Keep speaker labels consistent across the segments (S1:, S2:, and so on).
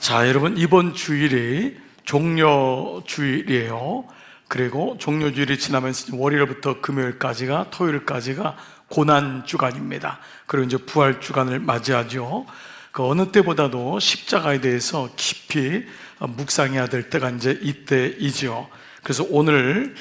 S1: 자, 여러분, 이번 주일이 종려주일이에요. 그리고 종려주일이 지나면서 월요일부터 금요일까지가, 토요일까지가 고난주간입니다. 그리고 이제 부활주간을 맞이하죠. 그 어느 때보다도 십자가에 대해서 깊이 묵상해야 될 때가 이제 이때이죠. 그래서 오늘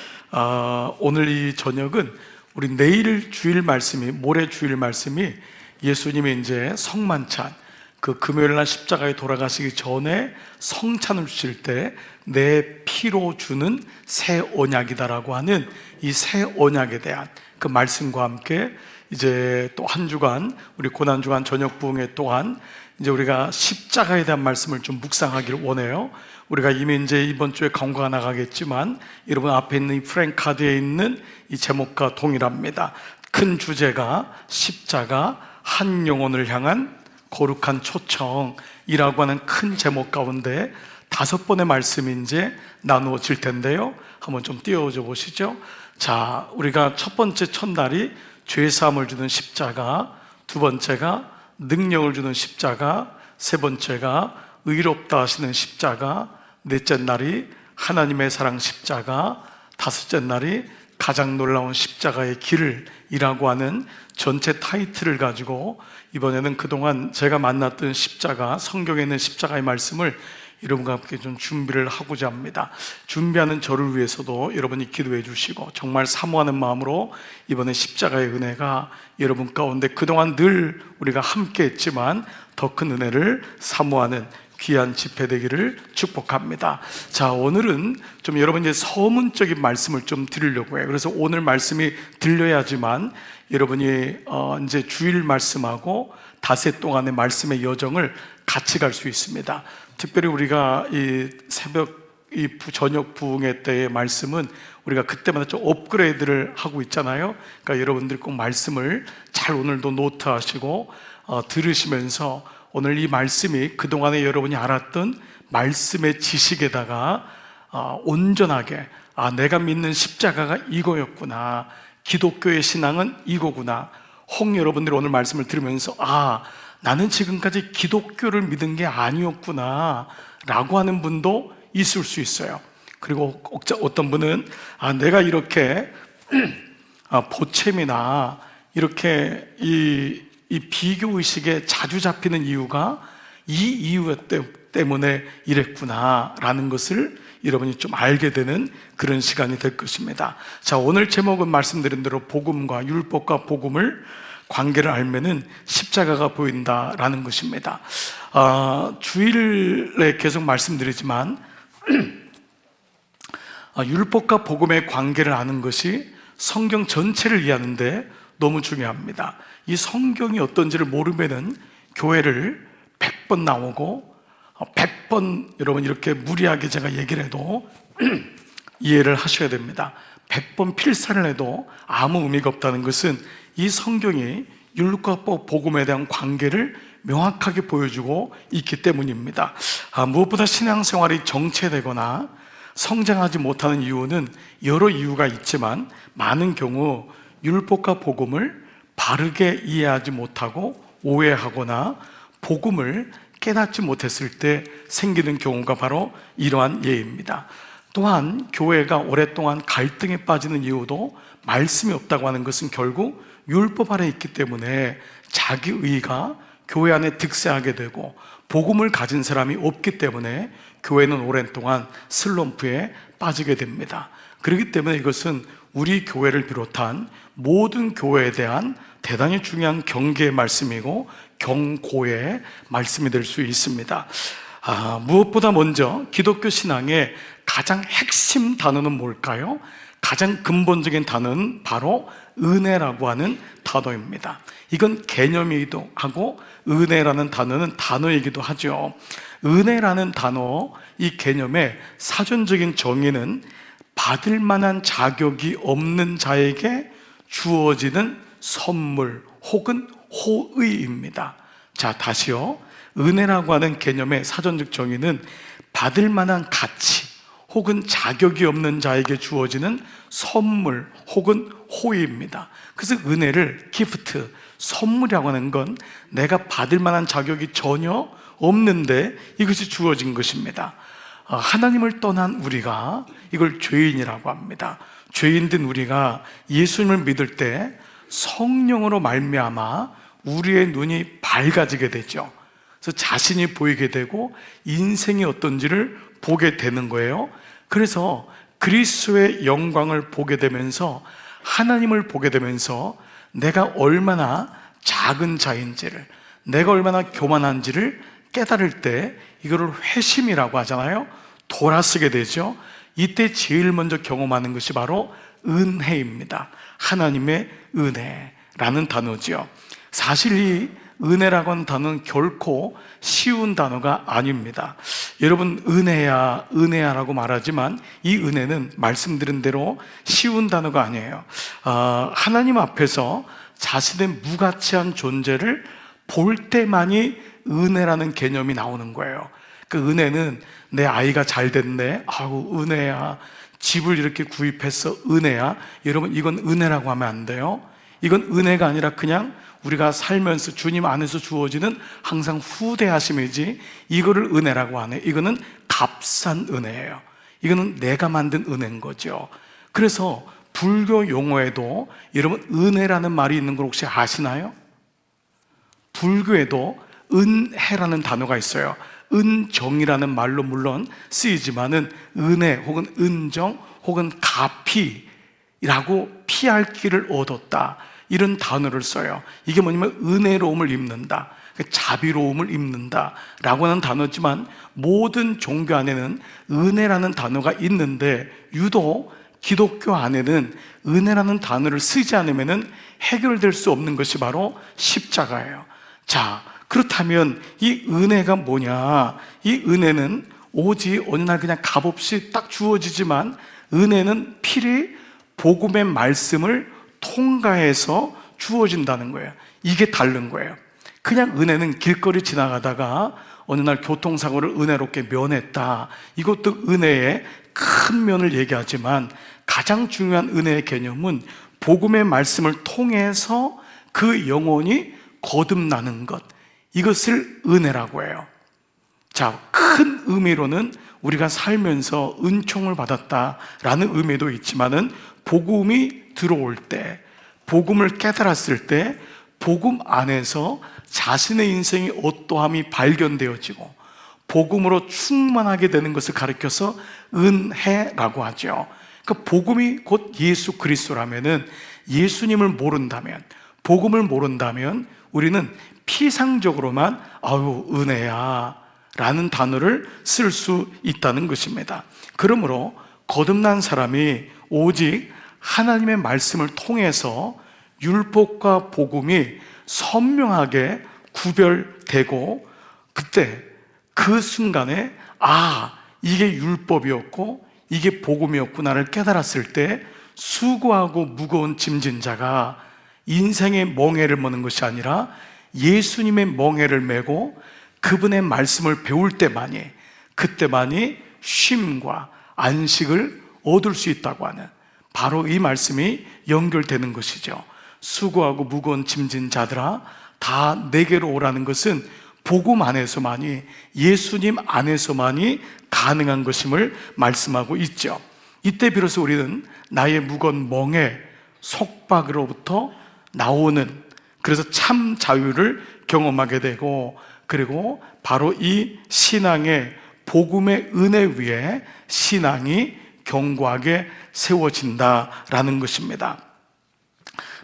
S1: 이 저녁은 우리 내일 주일 말씀이, 모레 주일 말씀이 예수님이 이제 성만찬, 그 금요일날 십자가에 돌아가시기 전에 성찬을 주실 때 내 피로 주는 새 언약이다라고 하는 이 새 언약에 대한 그 말씀과 함께 이제 또 한 주간, 우리 고난주간 저녁 부흥회 또한 이제 우리가 십자가에 대한 말씀을 좀 묵상하기를 원해요. 우리가 이미 이제 이번 주에 강과가 나가겠지만 여러분 앞에 있는 이 프랭카드에 있는 이 제목과 동일합니다. 큰 주제가 십자가, 한 영혼을 향한 거룩한 초청이라고 하는 큰 제목 가운데 5번의 말씀이 이제 나누어질 텐데요. 한번 좀 띄워줘 보시죠. 자, 우리가 첫 번째 첫날이 죄사함을 주는 십자가, 두 번째가 능력을 주는 십자가, 세 번째가 의롭다 하시는 십자가, 넷째 날이 하나님의 사랑 십자가, 다섯째 날이 가장 놀라운 십자가의 길이라고 하는 전체 타이틀을 가지고 이번에는 그동안 제가 만났던 십자가, 성경에 있는 십자가의 말씀을 여러분과 함께 좀 준비를 하고자 합니다. 준비하는 저를 위해서도 여러분이 기도해 주시고 정말 사모하는 마음으로 이번에 십자가의 은혜가 여러분 가운데 그동안 늘 우리가 함께 했지만 더 큰 은혜를 사모하는 귀한 집회 되기를 축복합니다. 자, 오늘은 좀 여러분 이제 서문적인 말씀을 좀 드리려고 해요. 그래서 오늘 말씀이 들려야지만 여러분이 이제 주일 말씀하고 닷새 동안의 말씀의 여정을 같이 갈 수 있습니다. 특별히 우리가 이 새벽 이 저녁 부흥회 때의 말씀은 우리가 그때마다 좀 업그레이드를 하고 있잖아요. 그러니까 여러분들이 꼭 말씀을 잘 오늘도 노트하시고 들으시면서 오늘 이 말씀이 그동안에 여러분이 알았던 말씀의 지식에다가 온전하게 내가 믿는 십자가가 이거였구나, 기독교의 신앙은 이거구나, 혹 여러분들이 오늘 말씀을 들으면서 나는 지금까지 기독교를 믿은 게 아니었구나 라고 하는 분도 있을 수 있어요. 그리고 어떤 분은 내가 이렇게 보채미나 이렇게 이 비교의식에 자주 잡히는 이유가 이 이유 때문에 이랬구나 라는 것을 여러분이 좀 알게 되는 그런 시간이 될 것입니다. 자, 오늘 제목은 말씀드린 대로 복음과 율법과 복음을 관계를 알면은 십자가가 보인다라는 것입니다. 주일에 계속 말씀드리지만 율법과 복음의 관계를 아는 것이 성경 전체를 이해하는데 너무 중요합니다. 이 성경이 어떤지를 모르면은 교회를 100번 나오고 100번 여러분 이렇게 무리하게 제가 얘기를 해도 이해를 하셔야 됩니다. 100번 필사를 해도 아무 의미가 없다는 것은 이 성경이 율법과 복음에 대한 관계를 명확하게 보여주고 있기 때문입니다. 무엇보다 신앙생활이 정체되거나 성장하지 못하는 이유는 여러 이유가 있지만 많은 경우 율법과 복음을 바르게 이해하지 못하고 오해하거나 복음을 깨닫지 못했을 때 생기는 경우가 바로 이러한 예입니다. 또한 교회가 오랫동안 갈등에 빠지는 이유도 말씀이 없다고 하는 것은 결국 율법 아래 있기 때문에 자기의가 교회 안에 득세하게 되고 복음을 가진 사람이 없기 때문에 교회는 오랜 동안 슬럼프에 빠지게 됩니다. 그렇기 때문에 이것은 우리 교회를 비롯한 모든 교회에 대한 대단히 중요한 경계의 말씀이고 경고의 말씀이 될 수 있습니다. 무엇보다 먼저 기독교 신앙의 가장 핵심 단어는 뭘까요? 가장 근본적인 단어는 바로 은혜라고 하는 단어입니다. 이건 개념이기도 하고 은혜라는 단어는 단어이기도 하죠. 은혜라는 단어, 이 개념의 사전적인 정의는 받을 만한 자격이 없는 자에게 주어지는 선물 혹은 호의입니다. 자, 다시요. 은혜라고 하는 개념의 사전적 정의는 받을 만한 가치 혹은 자격이 없는 자에게 주어지는 선물 혹은 호의입니다. 그래서 은혜를 기프트, 선물이라고 하는 건 내가 받을 만한 자격이 전혀 없는데 이것이 주어진 것입니다. 하나님을 떠난 우리가 이걸 죄인이라고 합니다. 죄인된 우리가 예수님을 믿을 때 성령으로 말미암아 우리의 눈이 밝아지게 되죠. 그래서 자신이 보이게 되고 인생이 어떤지를 보게 되는 거예요. 그래서 그리스도의 영광을 보게 되면서, 하나님을 보게 되면서 내가 얼마나 작은 자인지를, 내가 얼마나 교만한지를 깨달을 때 이거를 회심이라고 하잖아요. 돌아서게 되죠. 이때 제일 먼저 경험하는 것이 바로 은혜입니다. 하나님의 은혜라는 단어죠. 사실 이 은혜라고 하는 단어는 결코 쉬운 단어가 아닙니다. 여러분, 은혜야 은혜야라고 말하지만 이 은혜는 말씀드린 대로 쉬운 단어가 아니에요. 하나님 앞에서 자신의 무가치한 존재를 볼 때만이 은혜라는 개념이 나오는 거예요. 그 은혜는 내 아이가 잘 됐네, 아우 은혜야. 집을 이렇게 구입했어, 은혜야. 여러분, 이건 은혜라고 하면 안 돼요. 이건 은혜가 아니라 그냥 우리가 살면서 주님 안에서 주어지는 항상 후대하심이지, 이거를 은혜라고 하네. 이거는 값싼 은혜예요. 이거는 내가 만든 은혜인 거죠. 그래서 불교 용어에도 여러분 은혜라는 말이 있는 걸 혹시 아시나요? 불교에도 은혜라는 단어가 있어요. 은정이라는 말로 물론 쓰이지만은 은혜 혹은 은정 혹은 가피라고 피할 길을 얻었다, 이런 단어를 써요. 이게 뭐냐면 은혜로움을 입는다, 자비로움을 입는다 라고 하는 단어지만, 모든 종교 안에는 은혜라는 단어가 있는데 유독 기독교 안에는 은혜라는 단어를 쓰지 않으면 해결될 수 없는 것이 바로 십자가예요. 자, 그렇다면 이 은혜가 뭐냐? 이 은혜는 오직 어느 날 그냥 값없이 딱 주어지지만, 은혜는 필히 복음의 말씀을 통과해서 주어진다는 거예요. 이게 다른 거예요. 그냥 은혜는 길거리 지나가다가 어느 날 교통사고를 은혜롭게 면했다, 이것도 은혜의 큰 면을 얘기하지만, 가장 중요한 은혜의 개념은 복음의 말씀을 통해서 그 영혼이 거듭나는 것, 이것을 은혜라고 해요. 자, 큰 의미로는 우리가 살면서 은총을 받았다라는 의미도 있지만은, 복음이 들어올 때, 복음을 깨달았을 때 복음 안에서 자신의 인생이 어떠함이 발견되어지고 복음으로 충만하게 되는 것을 가리켜서 은혜라고 하죠. 그러니까 복음이 곧 예수 그리스도라면은, 예수님을 모른다면, 복음을 모른다면 우리는 피상적으로만 아유 은혜야 라는 단어를 쓸 수 있다는 것입니다. 그러므로 거듭난 사람이 오직 하나님의 말씀을 통해서 율법과 복음이 선명하게 구별되고, 그때 그 순간에 이게 율법이었고 이게 복음이었구나를 깨달았을 때, 수고하고 무거운 짐진 자가 인생의 멍에를 머는 것이 아니라 예수님의 멍에를 메고 그분의 말씀을 배울 때만이, 그때만이 쉼과 안식을 얻을 수 있다고 하는, 바로 이 말씀이 연결되는 것이죠. 수고하고 무거운 짐진 자들아 다 내게로 오라는 것은 복음 안에서만이, 예수님 안에서만이 가능한 것임을 말씀하고 있죠. 이때 비로소 우리는 나의 무거운 멍에 속박으로부터 나오는, 그래서 참 자유를 경험하게 되고, 그리고 바로 이 신앙의 복음의 은혜 위에 신앙이 견고하게 세워진다라는 것입니다.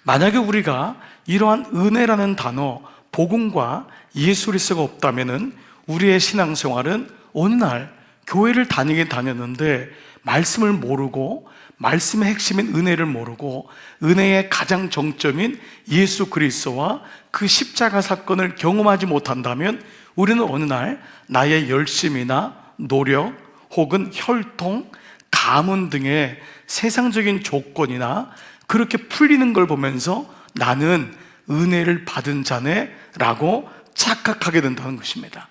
S1: 만약에 우리가 이러한 은혜라는 단어, 복음과 예수 그리스도가 없다면은 우리의 신앙생활은 어느 날 교회를 다니긴 다녔는데 말씀을 모르고, 말씀의 핵심인 은혜를 모르고, 은혜의 가장 정점인 예수 그리스도와 그 십자가 사건을 경험하지 못한다면, 우리는 어느 날 나의 열심이나 노력 혹은 혈통, 가문 등의 세상적인 조건이나 그렇게 풀리는 걸 보면서 나는 은혜를 받은 자네 라고 착각하게 된다는 것입니다.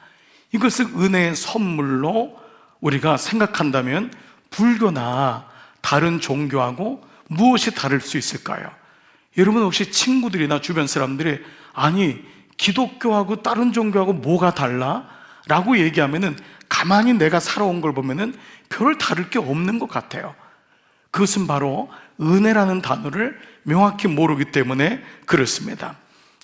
S1: 이것을 은혜의 선물로 우리가 생각한다면 불교나 다른 종교하고 무엇이 다를 수 있을까요? 여러분 혹시 친구들이나 주변 사람들이 아니 기독교하고 다른 종교하고 뭐가 달라? 라고 얘기하면은 가만히 내가 살아온 걸 보면은 별 다를 게 없는 것 같아요. 그것은 바로 은혜라는 단어를 명확히 모르기 때문에 그렇습니다.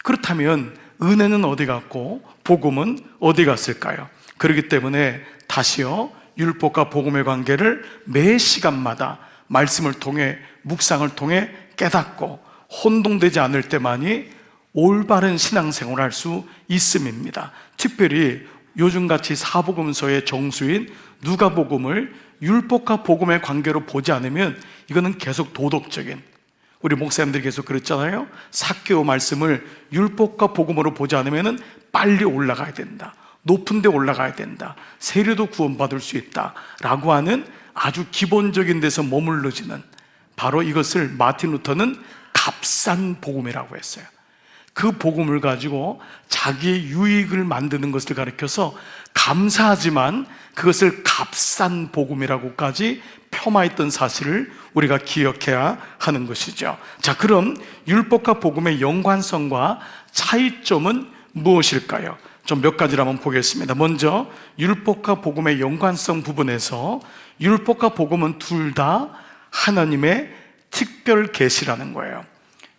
S1: 그렇다면 은혜는 어디 갔고 복음은 어디 갔을까요? 그렇기 때문에 다시요, 율법과 복음의 관계를 매 시간마다 말씀을 통해, 묵상을 통해 깨닫고 혼동되지 않을 때만이 올바른 신앙생활을 할 수 있음입니다. 특별히 요즘같이 사복음서의 정수인 누가복음을 율법과 복음의 관계로 보지 않으면 이거는 계속 도덕적인, 우리 목사님들이 계속 그랬잖아요. 삭개오 말씀을 율법과 복음으로 보지 않으면 빨리 올라가야 된다, 높은 데 올라가야 된다, 세례도 구원받을 수 있다 라고 하는 아주 기본적인 데서 머물러지는, 바로 이것을 마틴 루터는 값싼 복음이라고 했어요. 그 복음을 가지고 자기의 유익을 만드는 것을 가리켜서 감사하지만 그것을 값싼 복음이라고까지 폄하했던 사실을 우리가 기억해야 하는 것이죠. 자, 그럼 율법과 복음의 연관성과 차이점은 무엇일까요? 좀 몇 가지를 한번 보겠습니다. 먼저 율법과 복음의 연관성 부분에서 율법과 복음은 둘 다 하나님의 특별 계시라는 거예요.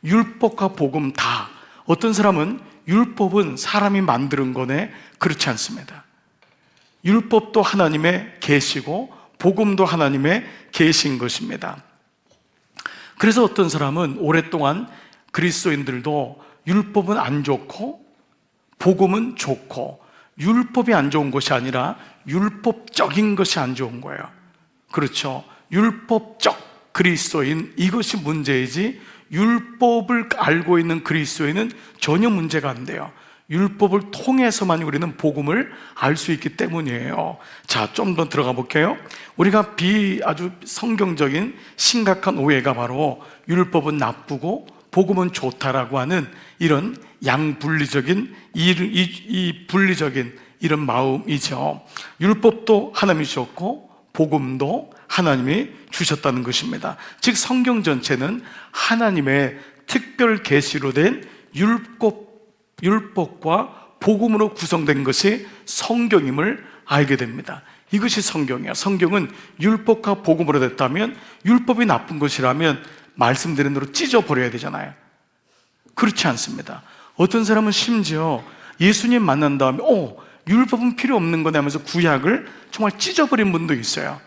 S1: 율법과 복음 다. 어떤 사람은 율법은 사람이 만드는 거네, 그렇지 않습니다. 율법도 하나님의 계시고 복음도 하나님의 계시인 것입니다. 그래서 어떤 사람은 오랫동안 그리스도인들도 율법은 안 좋고 복음은 좋고, 율법이 안 좋은 것이 아니라 율법적인 것이 안 좋은 거예요. 그렇죠. 율법적 그리스도인, 이것이 문제이지 율법을 알고 있는 그리스도인은 전혀 문제가 안 돼요. 율법을 통해서만 우리는 복음을 알 수 있기 때문이에요. 자, 좀 더 들어가 볼게요. 우리가 아주 성경적인 심각한 오해가 바로 율법은 나쁘고 복음은 좋다라고 하는 이런 양분리적인 이 분리적인 이런 마음이죠. 율법도 하나님이 주셨고 복음도 하나님이 주셨다는 것입니다. 즉 성경 전체는 하나님의 특별 계시로 된 율법과 복음으로 구성된 것이 성경임을 알게 됩니다. 이것이 성경이야. 성경은 율법과 복음으로 됐다면, 율법이 나쁜 것이라면 말씀드린 대로 찢어버려야 되잖아요. 그렇지 않습니다. 어떤 사람은 심지어 예수님 만난 다음에 율법은 필요 없는 거네 하면서 구약을 정말 찢어버린 분도 있어요.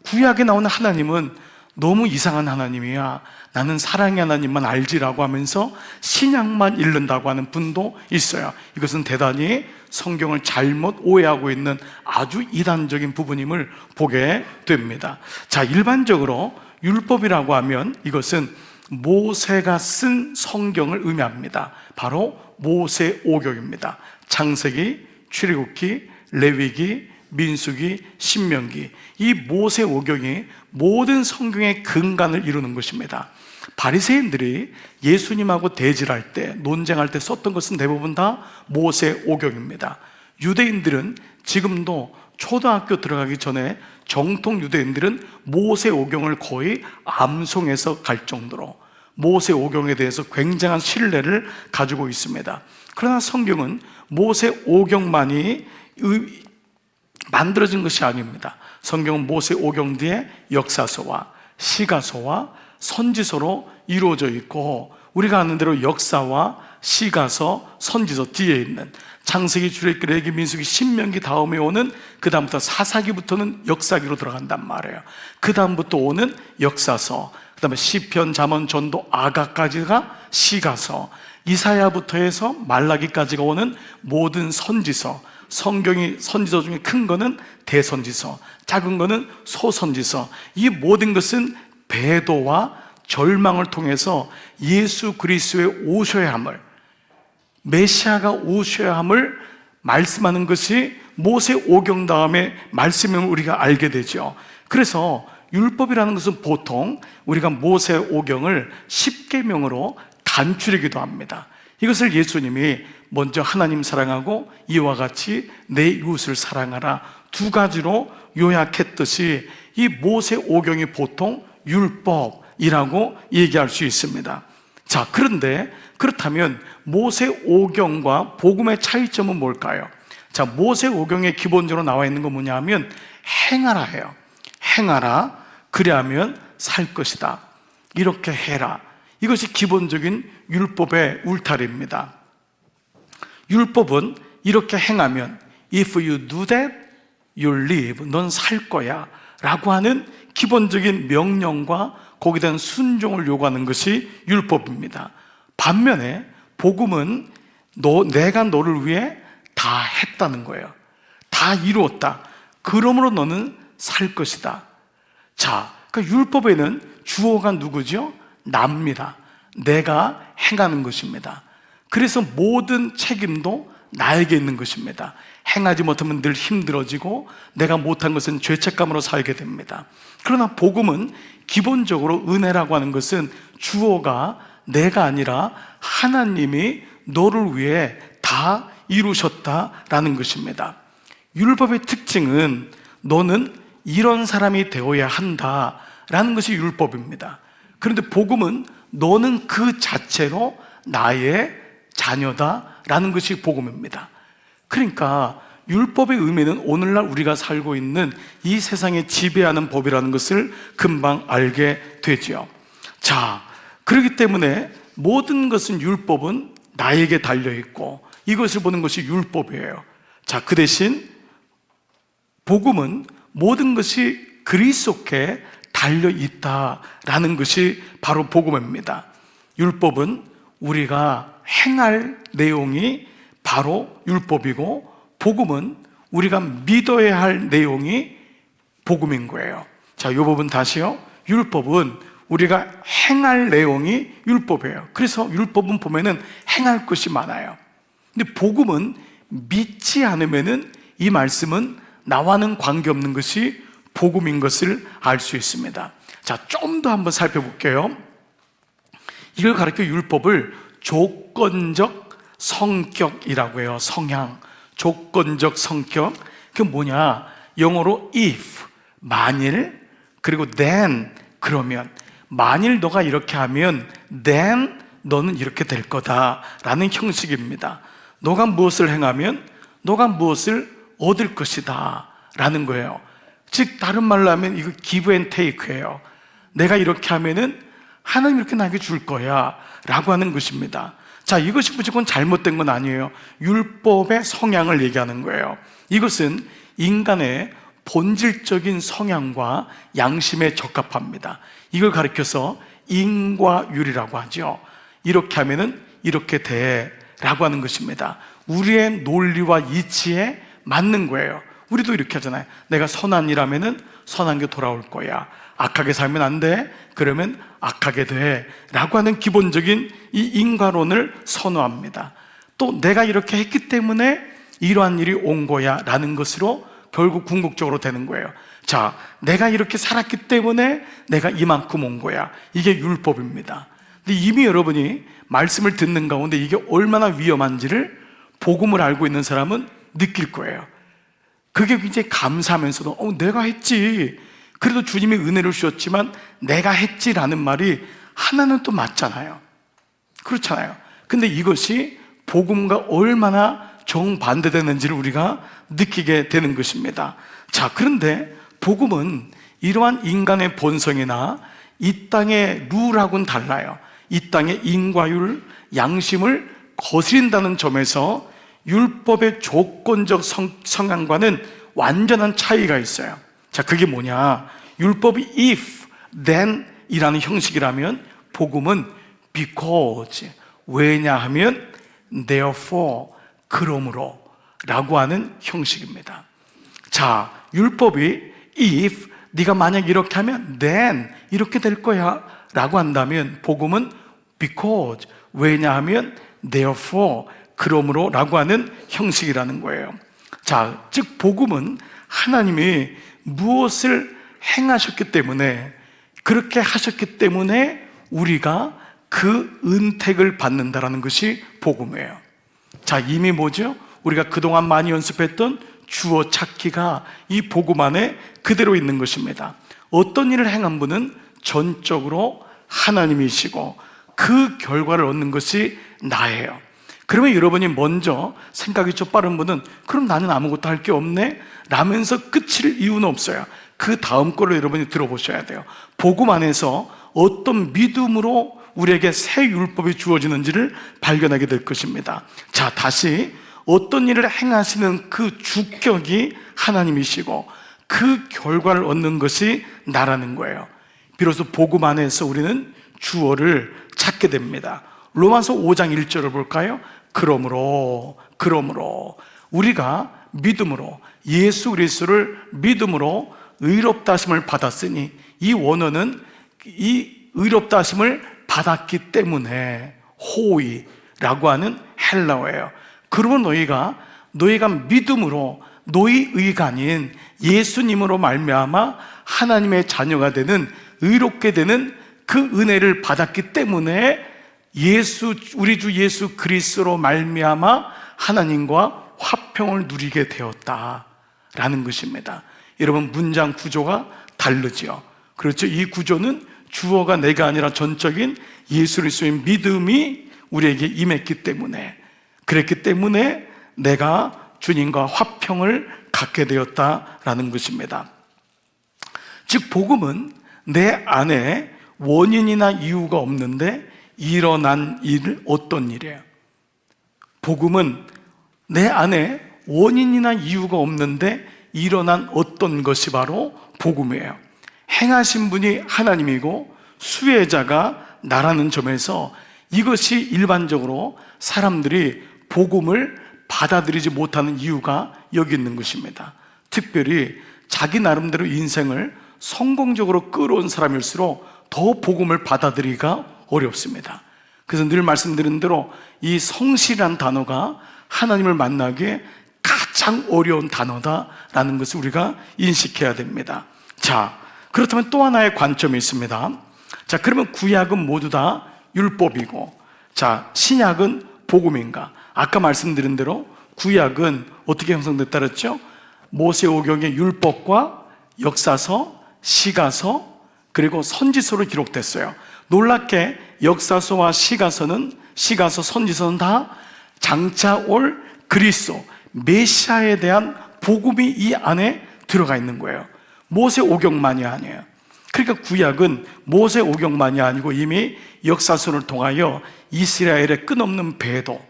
S1: 구약에 나오는 하나님은 너무 이상한 하나님이야, 나는 사랑의 하나님만 알지라고 하면서 신약만 읽는다고 하는 분도 있어요. 이것은 대단히 성경을 잘못 오해하고 있는 아주 이단적인 부분임을 보게 됩니다. 자, 일반적으로 율법이라고 하면 이것은 모세가 쓴 성경을 의미합니다. 바로 모세오경입니다. 창세기, 출애굽기, 레위기, 민수기, 신명기, 이 모세오경이 모든 성경의 근간을 이루는 것입니다. 바리새인들이 예수님하고 대질할 때, 논쟁할 때 썼던 것은 대부분 다 모세오경입니다. 유대인들은 지금도 초등학교 들어가기 전에 정통 유대인들은 모세오경을 거의 암송해서 갈 정도로 모세오경에 대해서 굉장한 신뢰를 가지고 있습니다. 그러나 성경은 모세오경만이 만들어진 것이 아닙니다. 성경은 모세오경 뒤에 역사서와 시가서와 선지서로 이루어져 있고, 우리가 아는 대로 역사와 시가서, 선지서 뒤에 있는 창세기, 출애굽기, 레위기, 민수기, 신명기 다음에 오는, 그 다음부터 사사기부터는 역사기로 들어간단 말이에요. 그 다음부터 오는 역사서, 그 다음에 시편, 잠언, 전도, 아가까지가 시가서, 이사야부터 해서 말라기까지가 오는 모든 선지서. 성경이 선지서 중에 큰 거는 대선지서, 작은 거는 소선지서. 이 모든 것은 배도와 절망을 통해서 예수 그리스도의 오셔야 함을, 메시아가 오셔야 함을 말씀하는 것이 모세오경 다음에 말씀임을 우리가 알게 되죠. 그래서 율법이라는 것은 보통 우리가 모세오경을 10계명으로 간추리기도 합니다. 이것을 예수님이 먼저 하나님 사랑하고 이와 같이 내 이웃을 사랑하라, 두 가지로 요약했듯이 이 모세오경이 보통 율법이라고 얘기할 수 있습니다. 자, 그런데 그렇다면 모세오경과 복음의 차이점은 뭘까요? 자, 모세오경에 기본적으로 나와 있는 건 뭐냐 하면 행하라예요. 행하라, 그리하면 살 것이다. 이렇게 해라. 이것이 기본적인 율법의 울타리입니다. 율법은 이렇게 행하면 If you do that, you'll live. 넌 살 거야 라고 하는 기본적인 명령과 거기에 대한 순종을 요구하는 것이 율법입니다. 반면에 복음은 내가 너를 위해 다 했다는 거예요. 다 이루었다. 그러므로 너는 살 것이다. 자, 그러니까 율법에는 주어가 누구죠? 나입니다. 내가 행하는 것입니다. 그래서 모든 책임도 나에게 있는 것입니다. 행하지 못하면 늘 힘들어지고 내가 못한 것은 죄책감으로 살게 됩니다. 그러나 복음은 기본적으로 은혜라고 하는 것은 주어가 내가 아니라 하나님이 너를 위해 다 이루셨다라는 것입니다. 율법의 특징은 너는 이런 사람이 되어야 한다라는 것이 율법입니다. 그런데 복음은 너는 그 자체로 나의 자녀다라는 것이 복음입니다. 그러니까 율법의 의미는 오늘날 우리가 살고 있는 이 세상에 지배하는 법이라는 것을 금방 알게 되죠. 자, 그렇기 때문에 모든 것은 율법은 나에게 달려있고 이것을 보는 것이 율법이에요. 자, 그 대신 복음은 모든 것이 그리스도께 달려있다라는 것이 바로 복음입니다. 율법은 우리가 행할 내용이 바로 율법이고 복음은 우리가 믿어야 할 내용이 복음인 거예요. 자, 이 부분 다시요. 율법은 우리가 행할 내용이 율법이에요. 그래서 율법은 보면은 행할 것이 많아요. 근데 복음은 믿지 않으면은 이 말씀은 나와는 관계없는 것이 복음인 것을 알 수 있습니다. 자, 좀 더 한번 살펴볼게요. 이걸 가르쳐 율법을 조건적 성격이라고 해요. 성향, 조건적 성격. 그게 뭐냐? 영어로 if, 만일, 그리고 then, 그러면. 만일 너가 이렇게 하면 then 너는 이렇게 될 거다라는 형식입니다. 너가 무엇을 행하면 너가 무엇을 얻을 것이다 라는 거예요. 즉 다른 말로 하면 이거 give and take예요. 내가 이렇게 하면은 하나님 이렇게 나에게 줄 거야 라고 하는 것입니다. 자, 이것이 무조건 잘못된 건 아니에요. 율법의 성향을 얘기하는 거예요. 이것은 인간의 본질적인 성향과 양심에 적합합니다. 이걸 가리켜서 인과율이라고 하죠. 이렇게 하면은 이렇게 돼 라고 하는 것입니다. 우리의 논리와 이치에 맞는 거예요. 우리도 이렇게 하잖아요. 내가 선한 일 하면은 선한 게 돌아올 거야. 악하게 살면 안 돼. 그러면 악하게 돼 라고 하는 기본적인 이 인과론을 선호합니다. 또 내가 이렇게 했기 때문에 이러한 일이 온 거야 라는 것으로 결국 궁극적으로 되는 거예요. 자, 내가 이렇게 살았기 때문에 내가 이만큼 온 거야. 이게 율법입니다. 근데 이미 여러분이 말씀을 듣는 가운데 이게 얼마나 위험한지를 복음을 알고 있는 사람은 느낄 거예요. 그게 굉장히 감사하면서도 내가 했지. 그래도 주님이 은혜를 주셨지만 내가 했지라는 말이 하나는 또 맞잖아요. 그렇잖아요. 근데 이것이 복음과 얼마나 정반대되는지를 우리가 느끼게 되는 것입니다. 자, 그런데 복음은 이러한 인간의 본성이나 이 땅의 룰하고는 달라요. 이 땅의 인과율, 양심을 거스린다는 점에서 율법의 조건적 성향과는 완전한 차이가 있어요. 자, 그게 뭐냐? 율법이 if, then 이라는 형식이라면 복음은 because, 왜냐하면 therefore, 그러므로 라고 하는 형식입니다. 자, 율법이 if, 네가 만약 이렇게 하면 then 이렇게 될 거야 라고 한다면 복음은 because, 왜냐하면 therefore, 그러므로 라고 하는 형식이라는 거예요. 자, 즉 복음은 하나님이 무엇을 행하셨기 때문에, 그렇게 하셨기 때문에 우리가 그 은택을 받는다라는 것이 복음이에요. 자, 이미 뭐죠? 우리가 그동안 많이 연습했던 주어 찾기가 이 복음 안에 그대로 있는 것입니다. 어떤 일을 행한 분은 전적으로 하나님이시고 그 결과를 얻는 것이 나예요. 그러면 여러분이 먼저 생각이 좀 빠른 분은 그럼 나는 아무것도 할 게 없네? 라면서 끝일 이유는 없어요. 그 다음 거를 여러분이 들어보셔야 돼요. 복음 안에서 어떤 믿음으로 우리에게 새 율법이 주어지는지를 발견하게 될 것입니다. 자, 다시 어떤 일을 행하시는 그 주격이 하나님이시고 그 결과를 얻는 것이 나라는 거예요. 비로소 복음 안에서 우리는 주어를 찾게 됩니다. 로마서 5장 1절을 볼까요? 그러므로 우리가 믿음으로 예수 그리스도를 믿음으로 의롭다 하심을 받았으니, 이 원어는 이 의롭다 하심을 받았기 때문에 호의라고 하는 헬라어예요. 그러면 너희가 믿음으로 너희 의가 아닌 예수님으로 말미암아 하나님의 자녀가 되는, 의롭게 되는 그 은혜를 받았기 때문에 우리 주 예수 그리스도로 말미암아 하나님과 화평을 누리게 되었다라는 것입니다. 여러분, 문장 구조가 다르죠. 그렇죠? 이 구조는 주어가 내가 아니라 전적인 예수 그리스도의 믿음이 우리에게 임했기 때문에, 그랬기 때문에 내가 주님과 화평을 갖게 되었다라는 것입니다. 즉, 복음은 내 안에 원인이나 이유가 없는데 일어난 일, 어떤 일이에요? 복음은 내 안에 원인이나 이유가 없는데 일어난 어떤 것이 바로 복음이에요. 행하신 분이 하나님이고 수혜자가 나라는 점에서 이것이 일반적으로 사람들이 복음을 받아들이지 못하는 이유가 여기 있는 것입니다. 특별히 자기 나름대로 인생을 성공적으로 끌어온 사람일수록 더 복음을 받아들이기가 어렵습니다. 그래서 늘 말씀드린 대로 이 성실이라는 단어가 하나님을 만나기에 가장 어려운 단어다라는 것을 우리가 인식해야 됩니다. 자, 그렇다면 또 하나의 관점이 있습니다. 자, 그러면 구약은 모두 다 율법이고, 자, 신약은 복음인가? 아까 말씀드린 대로 구약은 어떻게 형성됐다 그랬죠? 모세오경의 율법과 역사서, 시가서, 그리고 선지서로 기록됐어요. 놀랍게 역사서와 시가서, 선지서는 다 장차 올 그리스도, 메시아에 대한 복음이 이 안에 들어가 있는 거예요. 모세오경만이 아니에요. 그러니까 구약은 모세오경만이 아니고 이미 역사서를 통하여 이스라엘의 끝없는 배도,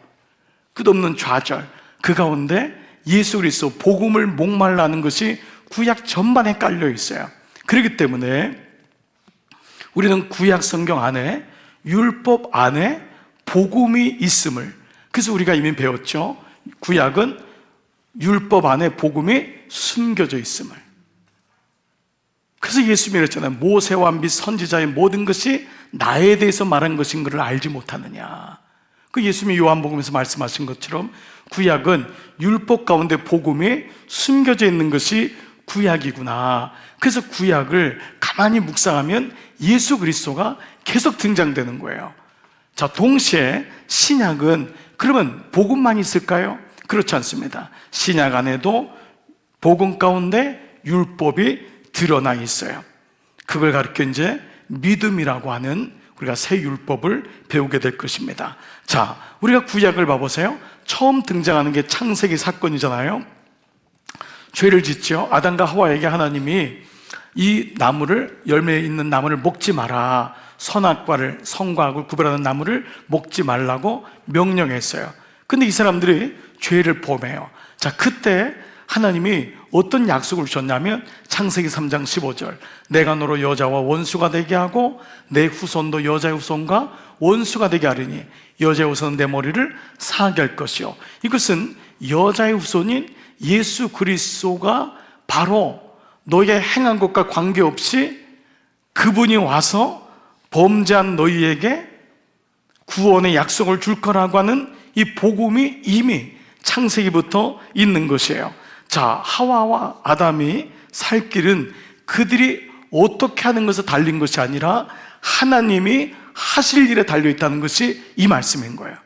S1: 끝없는 좌절, 그 가운데 예수 그리스도 복음을 목말라는 것이 구약 전반에 깔려 있어요. 그렇기 때문에 우리는 구약 성경 안에, 율법 안에 복음이 있음을, 그래서 우리가 이미 배웠죠. 구약은 율법 안에 복음이 숨겨져 있음을. 그래서 예수님이 그랬잖아요. 모세와 및 선지자의 모든 것이 나에 대해서 말한 것인 것을 알지 못하느냐. 그 예수님이 요한복음에서 말씀하신 것처럼 구약은 율법 가운데 복음이 숨겨져 있는 것이 구약이구나. 그래서 구약을 가만히 묵상하면 예수 그리스도가 계속 등장되는 거예요. 자, 동시에 신약은 그러면 복음만 있을까요? 그렇지 않습니다. 신약 안에도 복음 가운데 율법이 드러나 있어요. 그걸 가르쳐 이제 믿음이라고 하는 우리가 새 율법을 배우게 될 것입니다. 자, 우리가 구약을 봐보세요. 처음 등장하는 게 창세기 사건이잖아요. 죄를 짓죠. 아담과 하와에게 하나님이 이 나무를, 열매 있는 나무를 먹지 마라, 선악과를, 선과 악을 구별하는 나무를 먹지 말라고 명령했어요. 근데 이 사람들이 죄를 범해요. 자, 그때 하나님이 어떤 약속을 주셨냐면 창세기 3장 15절, 내가 너로 여자와 원수가 되게 하고 내 후손도 여자의 후손과 원수가 되게 하리니 여자의 후손은 내 머리를 상하게 할 것이요. 이것은 여자의 후손인 예수 그리스도가 바로 너희의 행한 것과 관계없이 그분이 와서 범죄한 너희에게 구원의 약속을 줄 거라고 하는 이 복음이 이미 창세기부터 있는 것이에요. 자, 하와와 아담이 살 길은 그들이 어떻게 하는 것에 달린 것이 아니라 하나님이 하실 일에 달려있다는 것이 이 말씀인 거예요.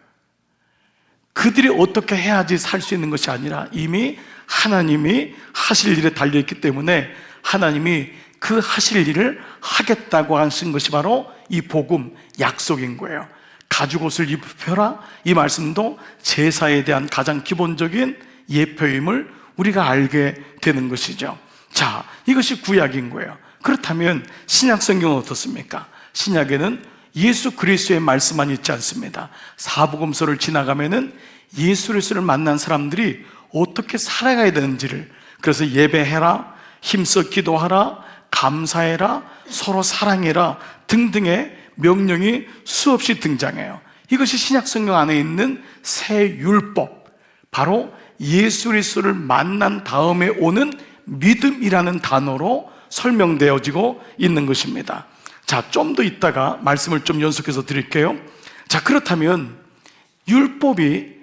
S1: 그들이 어떻게 해야지 살 수 있는 것이 아니라 이미 하나님이 하실 일에 달려있기 때문에 하나님이 그 하실 일을 하겠다고 하신 것이 바로 이 복음, 약속인 거예요. 가죽옷을 입혀라. 이 말씀도 제사에 대한 가장 기본적인 예표임을 우리가 알게 되는 것이죠. 자, 이것이 구약인 거예요. 그렇다면 신약 성경은 어떻습니까? 신약에는 예수 그리스도의 말씀만 있지 않습니다. 사복음서를 지나가면은 예수 그리스도를 만난 사람들이 어떻게 살아가야 되는지를, 그래서 예배해라, 힘써 기도하라, 감사해라, 서로 사랑해라 등등의 명령이 수없이 등장해요. 이것이 신약 성경 안에 있는 새 율법, 바로 예수 그리스도를 만난 다음에 오는 믿음이라는 단어로 설명되어지고 있는 것입니다. 자, 좀 더 있다가 말씀을 좀 연속해서 드릴게요. 자, 그렇다면 율법이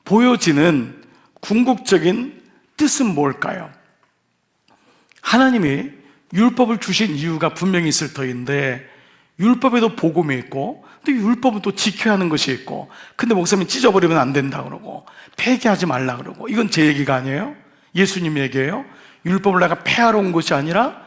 S1: 보여지는 궁극적인 뜻은 뭘까요? 하나님이 율법을 주신 이유가 분명히 있을 터인데, 율법에도 복음이 있고, 근데 율법은 또 지켜야 하는 것이 있고, 근데 목사님이 찢어버리면 안 된다 그러고 폐기하지 말라 그러고, 이건 제 얘기가 아니에요. 예수님 얘기예요. 율법을 내가 폐하러 온 것이 아니라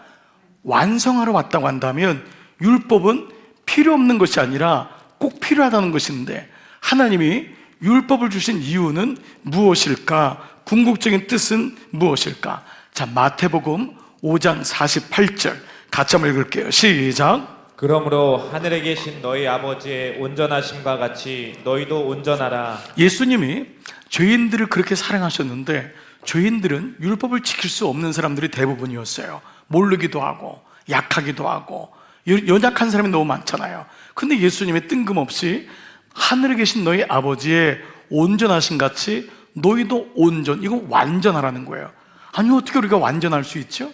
S1: 완성하러 왔다고 한다면 율법은 필요 없는 것이 아니라 꼭 필요하다는 것인데, 하나님이 율법을 주신 이유는 무엇일까? 궁극적인 뜻은 무엇일까? 자, 마태복음 5장 48절 같이 한번 읽을게요. 시작.
S2: 그러므로 하늘에 계신 너희 아버지의 온전하심과 같이 너희도 온전하라.
S1: 예수님이 죄인들을 그렇게 사랑하셨는데, 죄인들은 율법을 지킬 수 없는 사람들이 대부분이었어요. 모르기도 하고 약하기도 하고 연약한 사람이 너무 많잖아요. 근데 예수님이 뜬금없이 하늘에 계신 너희 아버지의 온전하심 같이 너희도 온전, 이거 완전하라는 거예요. 아니, 어떻게 우리가 완전할 수 있죠?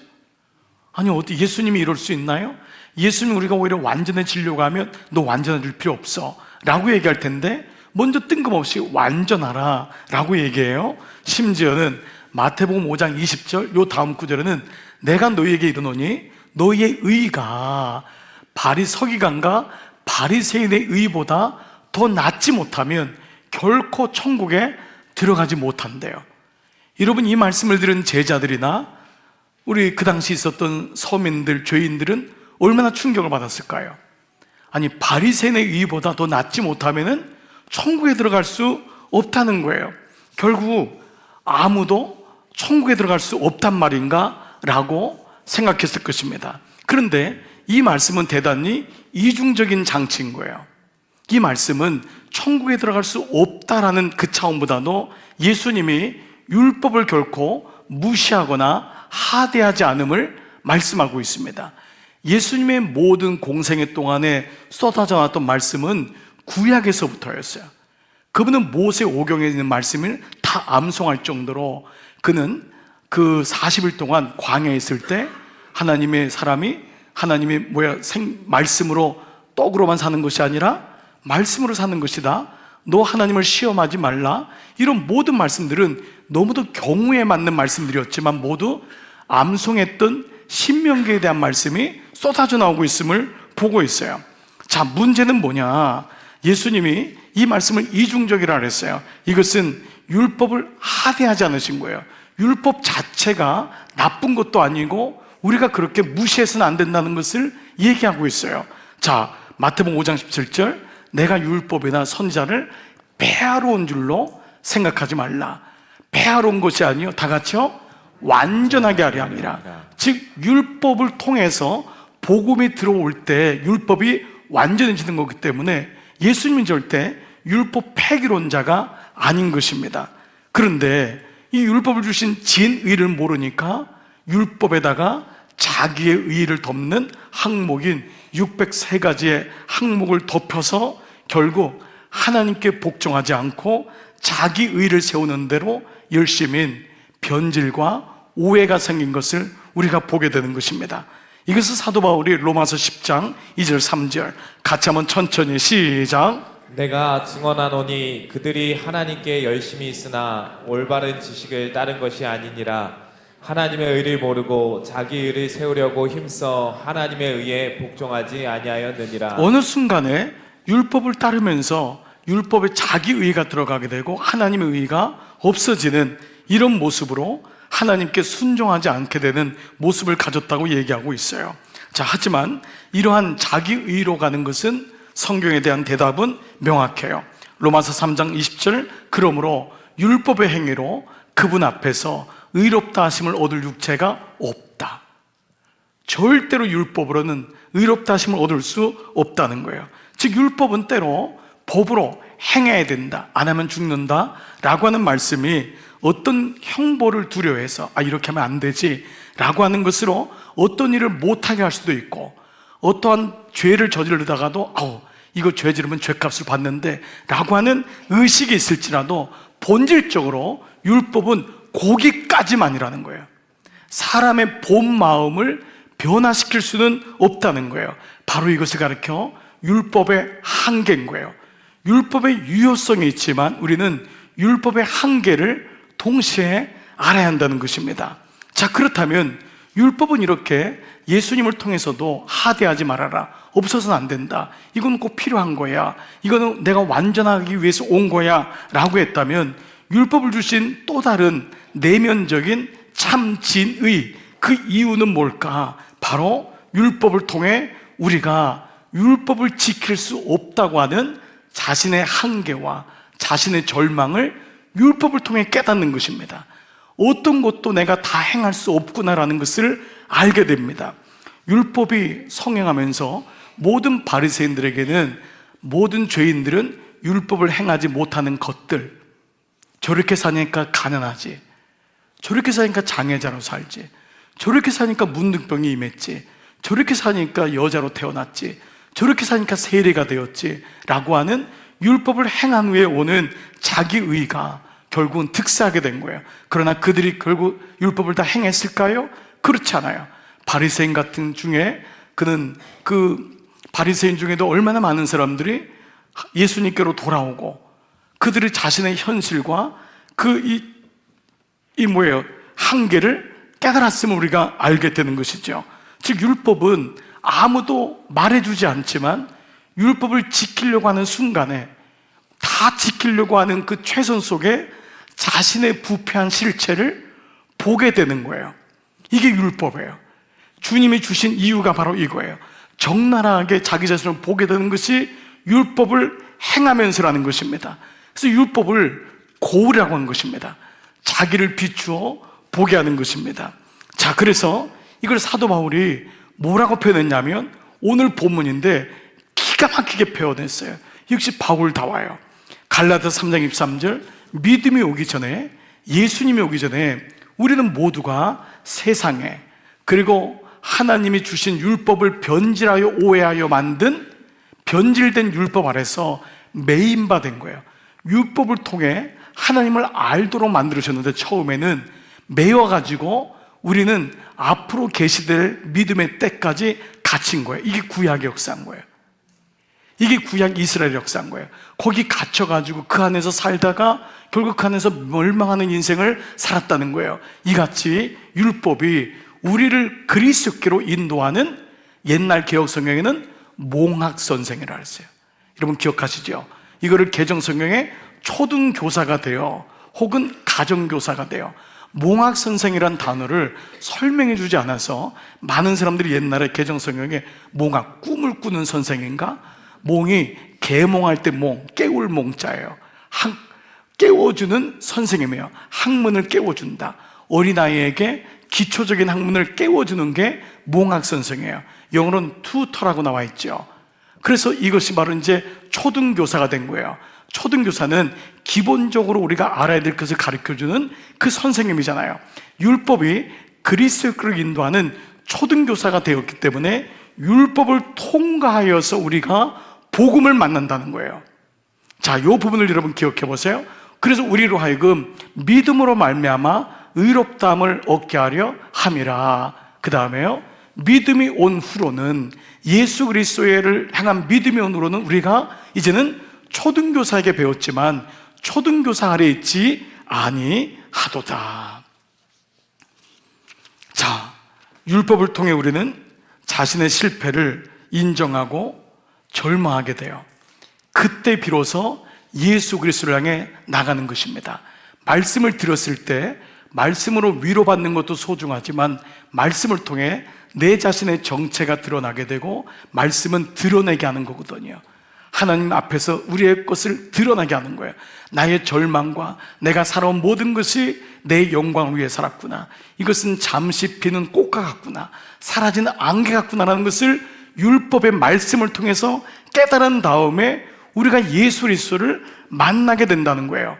S1: 아니, 어떻게 예수님이 이럴 수 있나요? 예수님 우리가 오히려 완전해지려고 하면 너 완전해질 필요 없어 라고 얘기할 텐데, 먼저 뜬금없이 완전하라 라고 얘기해요. 심지어는 마태복음 5장 20절 요 다음 구절에는 내가 너희에게 이르노니 너희의 의가 서기관과 바리새인의 의보다 더 낫지 못하면 결코 천국에 들어가지 못한대요. 여러분, 이 말씀을 들은 제자들이나 우리 그 당시 있었던 서민들, 죄인들은 얼마나 충격을 받았을까요? 아니, 바리새인의 의보다 더 낫지 못하면 천국에 들어갈 수 없다는 거예요. 결국 아무도 천국에 들어갈 수 없단 말인가? 라고 생각했을 것입니다. 그런데 이 말씀은 대단히 이중적인 장치인 거예요. 이 말씀은 천국에 들어갈 수 없다라는 그 차원보다도 예수님이 율법을 결코 무시하거나 하대하지 않음을 말씀하고 있습니다. 예수님의 모든 공생애 동안에 쏟아져 나왔던 말씀은 구약에서부터였어요. 그분은 모세 오경에 있는 말씀을 다 암송할 정도로, 그는 그 40일 동안 광야에 있을 때 하나님의 사람이 말씀으로, 떡으로만 사는 것이 아니라 말씀으로 사는 것이다, 너 하나님을 시험하지 말라, 이런 모든 말씀들은 너무도 경우에 맞는 말씀들이었지만 모두 암송했던 신명기에 대한 말씀이 쏟아져 나오고 있음을 보고 있어요. 자, 문제는 뭐냐? 예수님이 이 말씀을 이중적이라 그랬어요. 이것은 율법을 하대하지 않으신 거예요. 율법 자체가 나쁜 것도 아니고 우리가 그렇게 무시해서는 안 된다는 것을 얘기하고 있어요. 자, 마태복음 5장 17절 내가 율법이나 선지자를 폐하러 온 줄로 생각하지 말라. 폐하러 온 것이 아니요, 다 같이요, 완전하게 하려 함이라. 즉 율법을 통해서 복음이 들어올 때 율법이 완전해지는 거기 때문에 예수님은 절대 율법 폐기론자가 아닌 것입니다. 그런데 이 율법을 주신 진의를 모르니까 율법에다가 자기의 의의를 덮는 항목인 603가지의 항목을 덮여서 결국 하나님께 복종하지 않고 자기 의의를 세우는 대로 열심인 변질과 오해가 생긴 것을 우리가 보게 되는 것입니다. 이것을 사도 바울이 로마서 10장 2절 3절 같이 한번 천천히 시작.
S2: 내가 증언하노니 그들이 하나님께 열심히 있으나 올바른 지식을 따른 것이 아니니라. 하나님의 의를 모르고 자기 의를 세우려고 힘써 하나님의 의에 복종하지 아니하였느니라. 어느 순간에 율법을 따르면서 율법에 자기 의가 들어가게 되고 하나님의 의가 없어지는 이런 모습으로 하나님께 순종하지 않게 되는 모습을 가졌다고 얘기하고 있어요. 자, 하지만 이러한 자기 의로 가는 것은
S1: 성경에 대한 대답은 명확해요. 로마서 3장 20절, 그러므로 율법의 행위로 그분 앞에서 의롭다 하심을 얻을 육체가 없다. 절대로 율법으로는 의롭다 하심을 얻을 수 없다는 거예요. 즉 율법은 때로 법으로 행해야 된다, 안 하면 죽는다 라고 하는 말씀이 어떤 형벌을 두려워해서 이렇게 하면 안 되지 라고 하는 것으로 어떤 일을 못하게 할 수도 있고, 어떠한 죄를 저지르다가도 이거 죄 지르면 죄값을 받는데 라고 하는 의식이 있을지라도 본질적으로 율법은 거기까지만이라는 거예요. 사람의 본 마음을 변화시킬 수는 없다는 거예요. 바로 이것을 가르쳐 율법의 한계인 거예요. 율법의 유효성이 있지만 우리는 율법의 한계를 동시에 알아야 한다는 것입니다. 자, 그렇다면 율법은 이렇게 예수님을 통해서도 하대하지 말아라, 없어서는 안 된다, 이건 꼭 필요한 거야, 이거는 내가 완전하기 위해서 온 거야 라고 했다면, 율법을 주신 또 다른 내면적인 참 진의, 그 이유는 뭘까? 바로 율법을 통해 우리가 율법을 지킬 수 없다고 하는 자신의 한계와 자신의 절망을 율법을 통해 깨닫는 것입니다. 어떤 것도 내가 다 행할 수 없구나라는 것을 알게 됩니다. 율법이 성행하면서 모든 바리새인들에게는, 모든 죄인들은 율법을 행하지 못하는 것들, 저렇게 사니까 가난하지, 저렇게 사니까 장애자로 살지, 저렇게 사니까 문둥병이 임했지, 저렇게 사니까 여자로 태어났지, 저렇게 사니까 세리가 되었지 라고 하는 율법을 행한 후에 오는 자기의가 결국은 득세하게 된 거예요. 그러나 그들이 결국 율법을 다 행했을까요? 그렇지 않아요. 바리새인 같은 중에, 그 바리새인 중에도 얼마나 많은 사람들이 예수님께로 돌아오고 그들의 자신의 현실과 한계를 깨달았음을 우리가 알게 되는 것이죠. 즉 율법은 아무도 말해주지 않지만 율법을 지키려고 하는 순간에, 다 지키려고 하는 그 최선 속에 자신의 부패한 실체를 보게 되는 거예요. 이게 율법이에요. 주님이 주신 이유가 바로 이거예요. 적나라하게 자기 자신을 보게 되는 것이 율법을 행하면서라는 것입니다. 그래서 율법을 고우라고 하는 것입니다. 자기를 비추어 보게 하는 것입니다. 자, 그래서 이걸 사도 바울이 뭐라고 표현했냐면, 오늘 본문인데 기가 막히게 표현했어요. 역시 바울다워요. 갈라디아서 3장 23절, 믿음이 오기 전에, 예수님이 오기 전에 우리는 모두가 세상에, 그리고 하나님이 주신 율법을 변질하여 오해하여 만든 변질된 율법 아래서 매인받은 거예요. 율법을 통해 하나님을 알도록 만들으셨는데, 처음에는 매여가지고 우리는 앞으로 계시될 믿음의 때까지 갇힌 거예요. 이게 구약의 역사인 거예요. 이게 구약 이스라엘 역사인 거예요. 거기 갇혀가지고 그 안에서 살다가 결국 그 안에서 멸망하는 인생을 살았다는 거예요. 이같이 율법이 우리를 그리스도께로 인도하는, 옛날 개혁 성경에는 몽학선생이라 했어요. 여러분 기억하시죠? 이거를 개정 성경에 초등교사가 되어 혹은 가정교사가 되어, 몽학선생이란 단어를 설명해 주지 않아서 많은 사람들이 옛날에 개정 성경에 몽학, 꿈을 꾸는 선생인가? 몽이 개몽할 때 몽, 깨울 몽자예요. 깨워주는 선생님이에요. 학문을 깨워준다. 어린아이에게 기초적인 학문을 깨워주는 게 몽학선생이에요. 영어로는 튜터라고 나와 있죠. 그래서 이것이 바로 이제 초등교사가 된 거예요. 초등교사는 기본적으로 우리가 알아야 될 것을 가르쳐주는 그 선생님이잖아요. 율법이 그리스도로 인도하는 초등교사가 되었기 때문에 율법을 통과하여서 우리가 복음을 만난다는 거예요. 자, 이 부분을 여러분 기억해 보세요. 그래서 우리로 하여금 믿음으로 말미암아 의롭다함을 얻게 하려 함이라. 그 다음에요, 믿음이 온 후로는, 예수 그리스도를 향한 믿음이 온 후로는 우리가 이제는 초등교사에게 배웠지만 초등교사 아래 있지 아니하도다. 자, 율법을 통해 우리는 자신의 실패를 인정하고 절망하게 돼요. 그때 비로소 예수 그리스도를 향해 나가는 것입니다. 말씀을 들었을 때 말씀으로 위로받는 것도 소중하지만, 말씀을 통해 내 자신의 정체가 드러나게 되고, 말씀은 드러내게 하는 거거든요. 하나님 앞에서 우리의 것을 드러나게 하는 거예요. 나의 절망과 내가 살아온 모든 것이 내 영광을 위해 살았구나, 이것은 잠시 피는 꽃과 같구나, 사라지는 안개 같구나라는 것을 율법의 말씀을 통해서 깨달은 다음에 우리가 예수 그리스도를 만나게 된다는 거예요.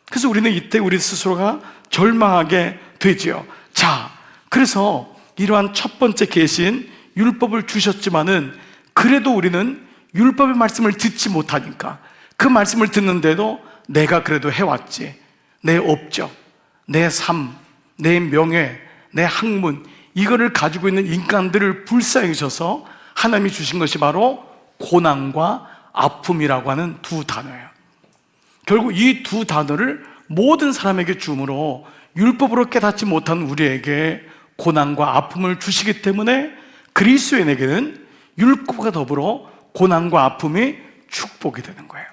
S1: 그래서 우리는 이때 우리 스스로가 절망하게 되지요. 자, 그래서 이러한 첫 번째 계신 율법을 주셨지만은 그래도 우리는 율법의 말씀을 듣지 못하니까, 그 말씀을 듣는데도 내가 그래도 해왔지, 내 업적, 내 삶, 내 명예, 내 학문, 이거를 가지고 있는 인간들을 불쌍히 여기셔서 하나님이 주신 것이 바로 고난과 아픔이라고 하는 두 단어예요. 결국 이 두 단어를 모든 사람에게 주므로 율법으로 깨닫지 못한 우리에게 고난과 아픔을 주시기 때문에 그리스도인에게는 율법과 더불어 고난과 아픔이 축복이 되는 거예요.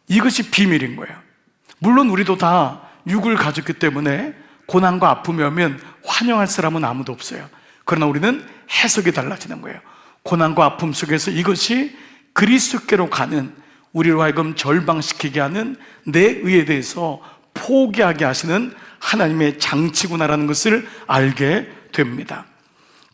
S1: 이것이 비밀인 거예요. 물론 우리도 다 육을 가졌기 때문에 고난과 아픔이 오면 환영할 사람은 아무도 없어요. 그러나 우리는 해석이 달라지는 거예요. 고난과 아픔 속에서 이것이 그리스도께로 가는, 우리로 하여금 절망시키게 하는 내 의에 대해서 포기하게 하시는 하나님의 장치구나라는 것을 알게 됩니다.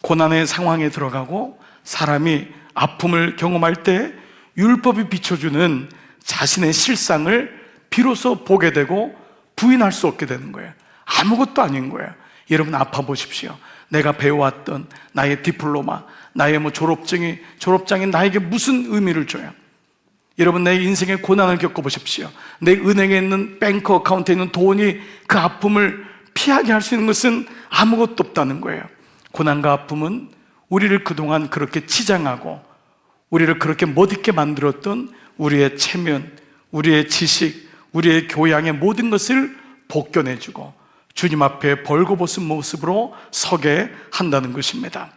S1: 고난의 상황에 들어가고 사람이 아픔을 경험할 때 율법이 비춰주는 자신의 실상을 비로소 보게 되고 부인할 수 없게 되는 거예요. 아무것도 아닌 거예요. 여러분 아파 보십시오. 내가 배워왔던 나의 디플로마, 나의 졸업장이 나에게 무슨 의미를 줘요? 여러분 내 인생의 고난을 겪어보십시오. 내 은행에 있는 뱅크 어카운트에 있는 돈이 그 아픔을 피하게 할 수 있는 것은 아무것도 없다는 거예요. 고난과 아픔은 우리를 그동안 그렇게 치장하고 우리를 그렇게 못있게 만들었던 우리의 체면, 우리의 지식, 우리의 교양의 모든 것을 벗겨내주고 주님 앞에 벌거벗은 모습으로 서게 한다는 것입니다.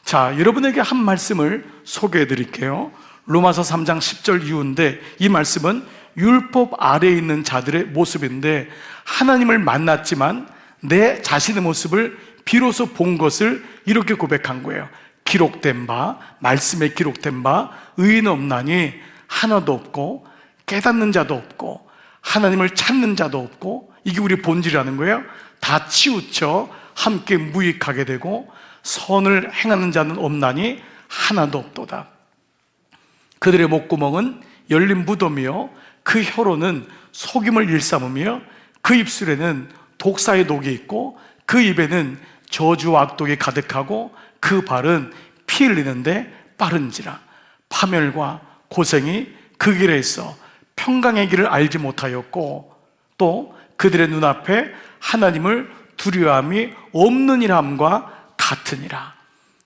S1: 자, 여러분에게 한 말씀을 소개해 드릴게요. 로마서 3장 10절 이후인데, 이 말씀은 율법 아래에 있는 자들의 모습인데, 하나님을 만났지만 내 자신의 모습을 비로소 본 것을 이렇게 고백한 거예요. 기록된 바, 말씀에 기록된 바 의인 없나니 하나도 없고 깨닫는 자도 없고 하나님을 찾는 자도 없고, 이게 우리 본질이라는 거예요. 다 치우쳐 함께 무익하게 되고 선을 행하는 자는 없나니 하나도 없도다. 그들의 목구멍은 열린 무덤이요 그 혀로는 속임을 일삼으며 그 입술에는 독사의 독이 있고 그 입에는 저주와 악독이 가득하고 그 발은 피 흘리는데 빠른지라. 파멸과 고생이 그 길에 있어 평강의 길을 알지 못하였고 또 그들의 눈앞에 하나님을 두려워함이 없느니라함과 같으니라.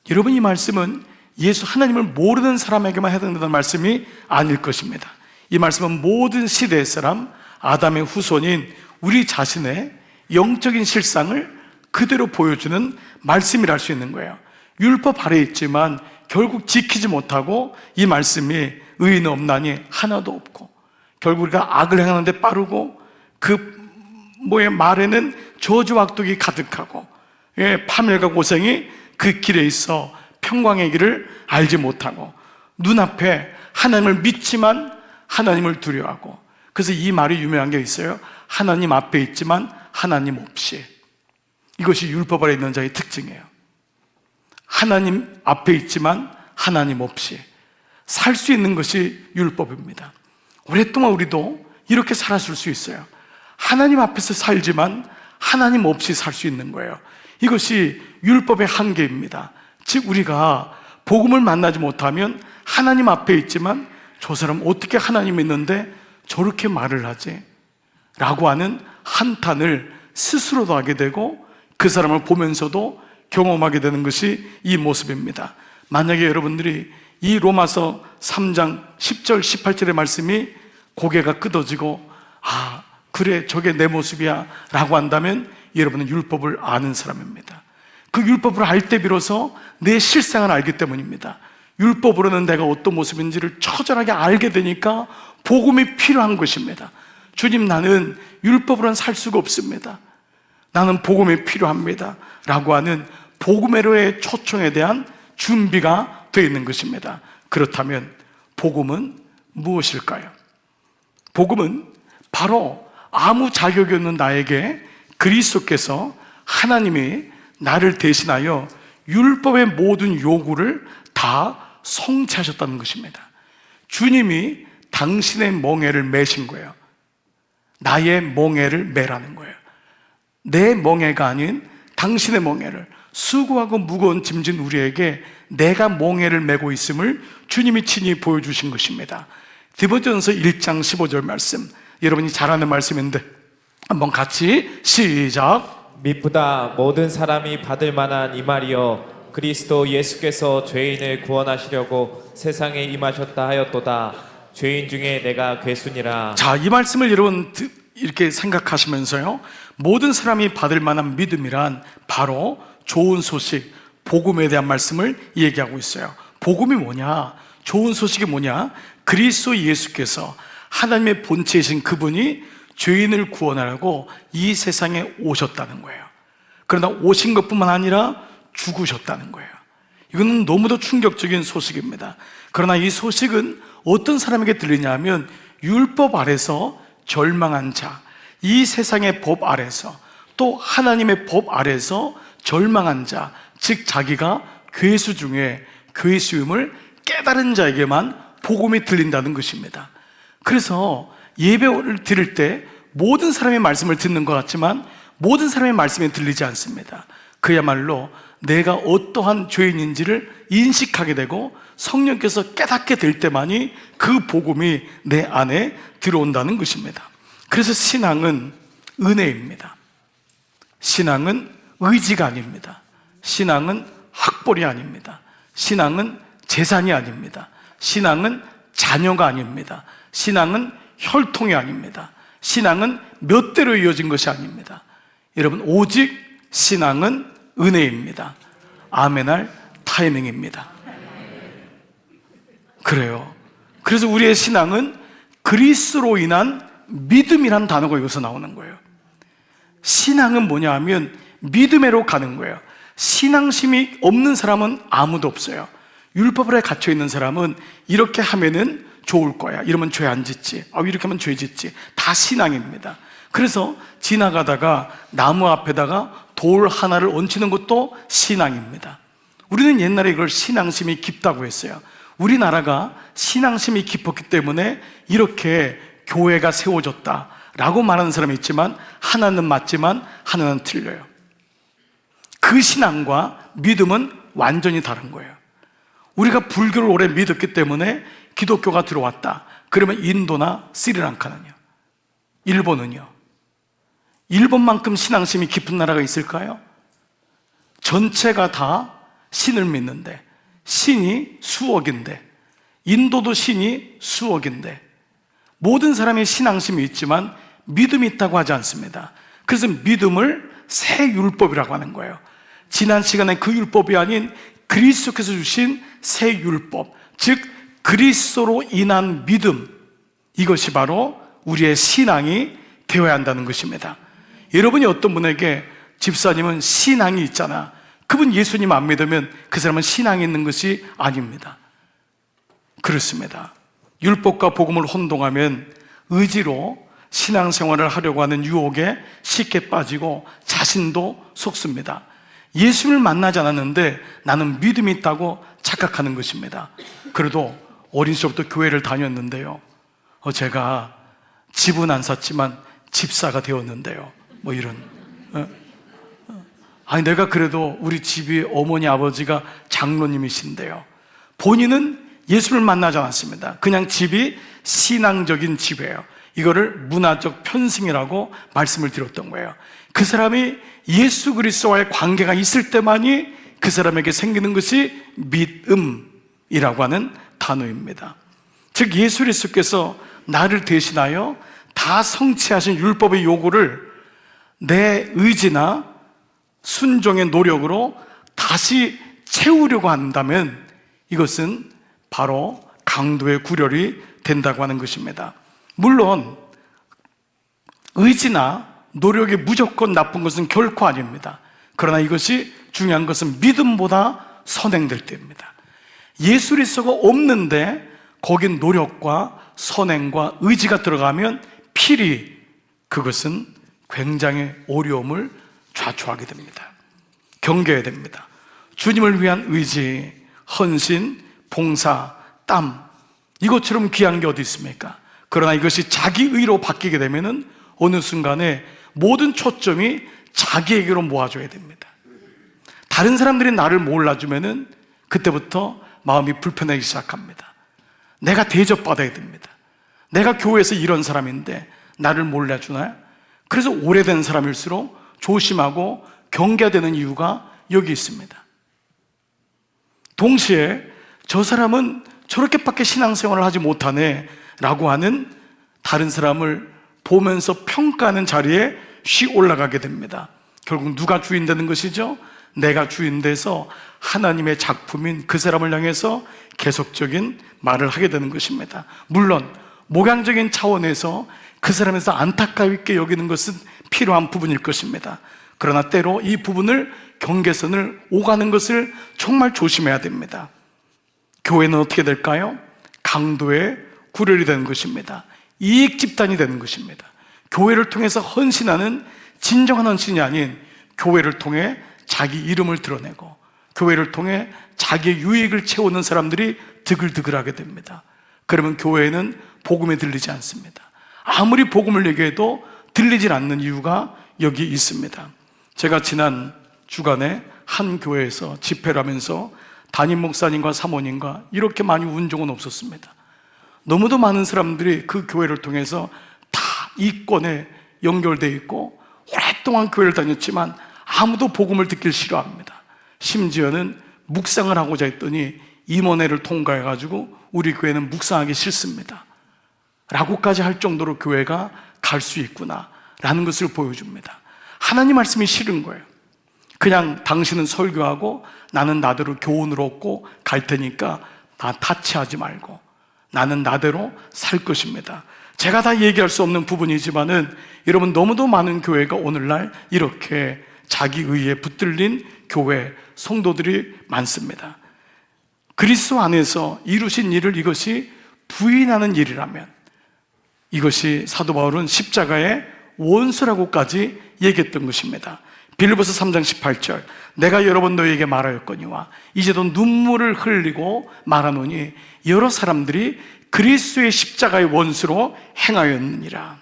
S1: 여러분, 이 말씀은 예수 하나님을 모르는 사람에게만 해당되는 말씀이 아닐 것입니다. 이 말씀은 모든 시대의 사람, 아담의 후손인 우리 자신의 영적인 실상을 그대로 보여주는 말씀이라 할 수 있는 거예요. 율법 아래에 있지만 결국 지키지 못하고 이 말씀이 의인 없나니 하나도 없고, 결국 우리가 악을 행하는데 빠르고 그 말에는 저주와 악독이 가득하고 파멸과 고생이 그 길에 있어 평강의 길을 알지 못하고 눈앞에 하나님을 믿지만 하나님을 두려워하고. 그래서 이 말이 유명한 게 있어요. 하나님 앞에 있지만 하나님 없이. 이것이 율법 아래 있는 자의 특징이에요. 하나님 앞에 있지만 하나님 없이 살 수 있는 것이 율법입니다. 오랫동안 우리도 이렇게 살았을 수 있어요. 하나님 앞에서 살지만 하나님 없이 살 수 있는 거예요. 이것이 율법의 한계입니다. 즉 우리가 복음을 만나지 못하면 하나님 앞에 있지만 저 사람 어떻게 하나님 있는데 저렇게 말을 하지? 라고 하는 한탄을 스스로도 하게 되고 그 사람을 보면서도 경험하게 되는 것이 이 모습입니다. 만약에 여러분들이 이 로마서 3장 10절 18절의 말씀이 고개가 끄덕지고 아 그래 저게 내 모습이야 라고 한다면 여러분은 율법을 아는 사람입니다. 그 율법을 알 때 비로소 내 실상을 알기 때문입니다. 율법으로는 내가 어떤 모습인지를 처절하게 알게 되니까 복음이 필요한 것입니다. 주님, 나는 율법으로는 살 수가 없습니다. 나는 복음이 필요합니다 라고 하는 복음으로의 초청에 대한 준비가 되어 있는 것입니다. 그렇다면 복음은 무엇일까요? 복음은 바로 아무 자격이 없는 나에게 그리스도께서 하나님이 나를 대신하여 율법의 모든 요구를 다 성취하셨다는 것입니다. 주님이 당신의 멍에를 매신 거예요. 나의 멍에를 매라는 거예요. 내 멍에가 아닌 당신의 멍에를, 수고하고 무거운 짐진 우리에게 내가 멍에를 메고 있음을 주님이 친히 보여주신 것입니다. 디모데전서 1장 15절 말씀, 여러분이 잘 아는 말씀인데 한번 같이 시작.
S2: 미쁘다 모든 사람이 받을 만한 이 말이여 그리스도 예수께서 죄인을 구원하시려고 세상에 임하셨다 하였도다. 죄인 중에 내가 괴순이라.
S1: 자, 이 말씀을 여러분 이렇게 생각하시면서요, 모든 사람이 받을 만한 믿음이란 바로 좋은 소식, 복음에 대한 말씀을 얘기하고 있어요. 복음이 뭐냐? 좋은 소식이 뭐냐? 그리스도 예수께서 하나님의 본체이신 그분이 죄인을 구원하려고 이 세상에 오셨다는 거예요. 그러나 오신 것뿐만 아니라 죽으셨다는 거예요. 이건 너무도 충격적인 소식입니다. 그러나 이 소식은 어떤 사람에게 들리냐 하면 율법 아래서 절망한 자, 이 세상의 법 아래서 또 하나님의 법 아래서 절망한 자, 즉 자기가 괴수 중에 괴수임을 깨달은 자에게만 복음이 들린다는 것입니다. 그래서 예배를 드릴 때 모든 사람의 말씀을 듣는 것 같지만 모든 사람의 말씀이 들리지 않습니다. 그야말로 내가 어떠한 죄인인지를 인식하게 되고 성령께서 깨닫게 될 때만이 그 복음이 내 안에 들어온다는 것입니다. 그래서 신앙은 은혜입니다. 신앙은 의지가 아닙니다. 신앙은 학벌이 아닙니다. 신앙은 재산이 아닙니다. 신앙은 자녀가 아닙니다. 신앙은 혈통이 아닙니다. 신앙은 몇 대로 이어진 것이 아닙니다. 여러분, 오직 신앙은 은혜입니다. 아멘할 타이밍입니다. 그래요. 그래서 우리의 신앙은 그리스도로 인한 믿음이란 단어가 여기서 나오는 거예요. 신앙은 뭐냐 하면 믿음으로 가는 거예요. 신앙심이 없는 사람은 아무도 없어요. 율법 아래 갇혀 있는 사람은 이렇게 하면은 좋을 거야, 이러면 죄 안 짓지, 이렇게 하면 죄 짓지, 다 신앙입니다. 그래서 지나가다가 나무 앞에다가 돌 하나를 얹히는 것도 신앙입니다. 우리는 옛날에 이걸 신앙심이 깊다고 했어요. 우리나라가 신앙심이 깊었기 때문에 이렇게 교회가 세워졌다라고 말하는 사람이 있지만 하나는 맞지만 하나는 틀려요. 그 신앙과 믿음은 완전히 다른 거예요. 우리가 불교를 오래 믿었기 때문에 기독교가 들어왔다. 그러면 인도나 스리랑카는요? 일본은요? 일본만큼 신앙심이 깊은 나라가 있을까요? 전체가 다 신을 믿는데, 신이 수억인데, 인도도 신이 수억인데, 모든 사람이 신앙심이 있지만 믿음이 있다고 하지 않습니다. 그래서 믿음을 새 율법이라고 하는 거예요. 지난 시간에 그 율법이 아닌 그리스도께서 주신 새 율법, 즉 그리스도로 인한 믿음, 이것이 바로 우리의 신앙이 되어야 한다는 것입니다. 여러분이 어떤 분에게 집사님은 신앙이 있잖아, 그분 예수님 안 믿으면 그 사람은 신앙이 있는 것이 아닙니다. 그렇습니다. 율법과 복음을 혼동하면 의지로 신앙생활을 하려고 하는 유혹에 쉽게 빠지고 자신도 속습니다. 예수를 만나지 않았는데 나는 믿음이 있다고 착각하는 것입니다. 그래도 어린 시절부터 교회를 다녔는데요, 제가 집은 안 샀지만 집사가 되었는데요, 뭐 이런. 아니, 내가 그래도 우리 집이 어머니 아버지가 장로님이신데요. 본인은 예수를 만나지 않았습니다. 그냥 집이 신앙적인 집이에요. 이거를 문화적 편승이라고 말씀을 드렸던 거예요. 그 사람이 예수 그리스도와의 관계가 있을 때만이 그 사람에게 생기는 것이 믿음이라고 하는 단어입니다. 즉 예수 그리스도께서 나를 대신하여 다 성취하신 율법의 요구를 내 의지나 순종의 노력으로 다시 채우려고 한다면 이것은 바로 강도의 구렬이 된다고 하는 것입니다. 물론 의지나 노력이 무조건 나쁜 것은 결코 아닙니다. 그러나 이것이 중요한 것은 믿음보다 선행될 때입니다. 예수 그리스도가 없는데 거긴 노력과 선행과 의지가 들어가면 필히 그것은 굉장히 어려움을 좌초하게 됩니다. 경계해야 됩니다. 주님을 위한 의지, 헌신, 봉사, 땀, 이것처럼 귀한 게 어디 있습니까? 그러나 이것이 자기의로 바뀌게 되면은 어느 순간에 모든 초점이 자기에게로 모아줘야 됩니다. 다른 사람들이 나를 몰라주면은 그때부터 마음이 불편하기 시작합니다. 내가 대접받아야 됩니다. 내가 교회에서 이런 사람인데 나를 몰라주나요? 그래서 오래된 사람일수록 조심하고 경계해야 되는 이유가 여기 있습니다. 동시에 저 사람은 저렇게밖에 신앙생활을 하지 못하네 라고 하는 다른 사람을 보면서 평가하는 자리에 쉬 올라가게 됩니다. 결국 누가 주인 되는 것이죠? 내가 주인 돼서 하나님의 작품인 그 사람을 향해서 계속적인 말을 하게 되는 것입니다. 물론 목양적인 차원에서 그 사람에서 안타깝게 여기는 것은 필요한 부분일 것입니다. 그러나 때로 이 부분을 경계선을 오가는 것을 정말 조심해야 됩니다. 교회는 어떻게 될까요? 강도의 구렬이 되는 것입니다. 이익 집단이 되는 것입니다. 교회를 통해서 헌신하는 진정한 헌신이 아닌 교회를 통해 자기 이름을 드러내고 교회를 통해 자기의 유익을 채우는 사람들이 드글드글하게 됩니다. 그러면 교회에는 복음이 들리지 않습니다. 아무리 복음을 얘기해도 들리질 않는 이유가 여기 있습니다. 제가 지난 주간에 한 교회에서 집회를 하면서 담임 목사님과 사모님과 이렇게 많이 운 적은 없었습니다. 너무도 많은 사람들이 그 교회를 통해서 다 이권에 연결되어 있고 오랫동안 교회를 다녔지만 아무도 복음을 듣길 싫어합니다. 심지어는 묵상을 하고자 했더니 임원회를 통과해가지고 우리 교회는 묵상하기 싫습니다 라고까지 할 정도로 교회가 갈 수 있구나 라는 것을 보여줍니다. 하나님 말씀이 싫은 거예요. 그냥 당신은 설교하고 나는 나대로 교훈을 얻고 갈 테니까 다 타치하지 말고 나는 나대로 살 것입니다. 제가 다 얘기할 수 없는 부분이지만은 여러분 너무도 많은 교회가 오늘날 이렇게 자기 의에 붙들린 교회 성도들이 많습니다. 그리스도 안에서 이루신 일을 이것이 부인하는 일이라면 이것이 사도 바울은 십자가의 원수라고까지 얘기했던 것입니다. 빌립보서 3장 18절 내가 여러 번 너희에게 말하였거니와 이제도 눈물을 흘리고 말하노니 여러 사람들이 그리스도의 십자가의 원수로 행하였느니라.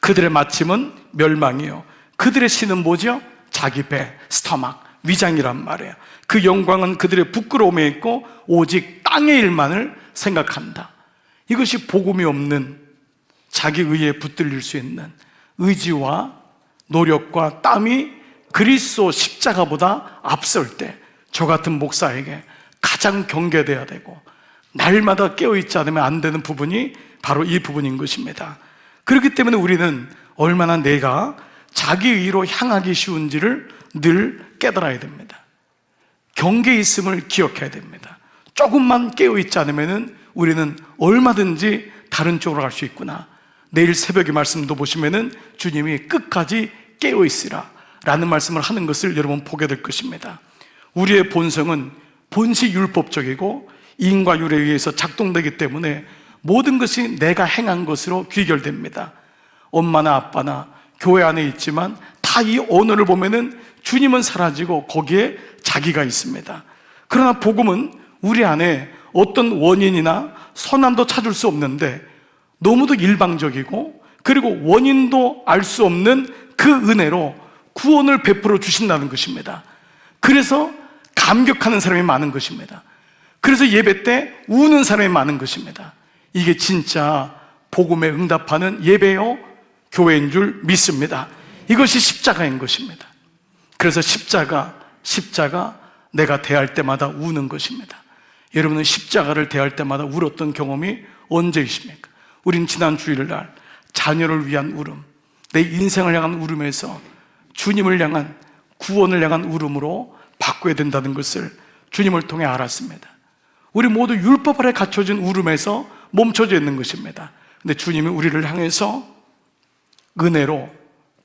S1: 그들의 마침은 멸망이요 그들의 신은 뭐죠? 자기 배, 스토막, 위장이란 말이에요. 그 영광은 그들의 부끄러움에 있고 오직 땅의 일만을 생각한다. 이것이 복음이 없는 자기 의에 붙들릴 수 있는 의지와 노력과 땀이 그리스도 십자가보다 앞설 때 저 같은 목사에게 가장 경계돼야 되고 날마다 깨어있지 않으면 안 되는 부분이 바로 이 부분인 것입니다. 그렇기 때문에 우리는 얼마나 내가 자기 의로 향하기 쉬운지를 늘 깨달아야 됩니다. 경계에 있음을 기억해야 됩니다. 조금만 깨어있지 않으면 우리는 얼마든지 다른 쪽으로 갈 수 있구나. 내일 새벽의 말씀도 보시면은 주님이 끝까지 깨어있으라 라는 말씀을 하는 것을 여러분 보게 될 것입니다. 우리의 본성은 본시 율법적이고 인과 율에 의해서 작동되기 때문에 모든 것이 내가 행한 것으로 귀결됩니다. 엄마나 아빠나 교회 안에 있지만 다 이 언어를 보면은 주님은 사라지고 거기에 자기가 있습니다. 그러나 복음은 우리 안에 어떤 원인이나 선함도 찾을 수 없는데 너무도 일방적이고 그리고 원인도 알 수 없는 그 은혜로 구원을 베풀어 주신다는 것입니다. 그래서 감격하는 사람이 많은 것입니다. 그래서 예배 때 우는 사람이 많은 것입니다. 이게 진짜 복음에 응답하는 예배요 교회인 줄 믿습니다. 이것이 십자가인 것입니다. 그래서 십자가 내가 대할 때마다 우는 것입니다. 여러분은 십자가를 대할 때마다 울었던 경험이 언제이십니까? 우린 지난 주일날 자녀를 위한 울음, 내 인생을 향한 울음에서 주님을 향한 구원을 향한 울음으로 바꿔야 된다는 것을 주님을 통해 알았습니다. 우리 모두 율법 아래 갖춰진 울음에서 멈춰져 있는 것입니다. 근데 주님이 우리를 향해서 은혜로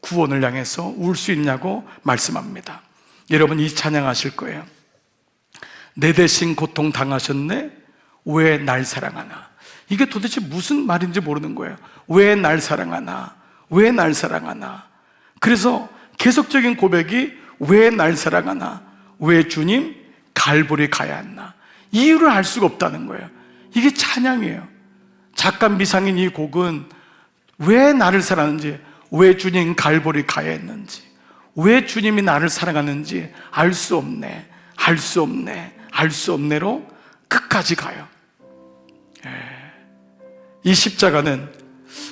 S1: 구원을 향해서 울 수 있냐고 말씀합니다. 여러분 이 찬양하실 거예요. 내 대신 고통 당하셨네 왜 날 사랑하나. 이게 도대체 무슨 말인지 모르는 거예요. 왜 날 사랑하나? 왜 날 사랑하나? 그래서 계속적인 고백이 왜 날 사랑하나? 왜 주님 갈보리 가야 했나? 이유를 알 수가 없다는 거예요. 이게 찬양이에요. 작가 미상인 이 곡은 왜 나를 사랑하는지, 왜 주님 갈보리 가야 했는지, 왜 주님이 나를 사랑하는지 알 수 없네, 알 수 없네, 알 수 없네로 끝까지 가요. 이 십자가는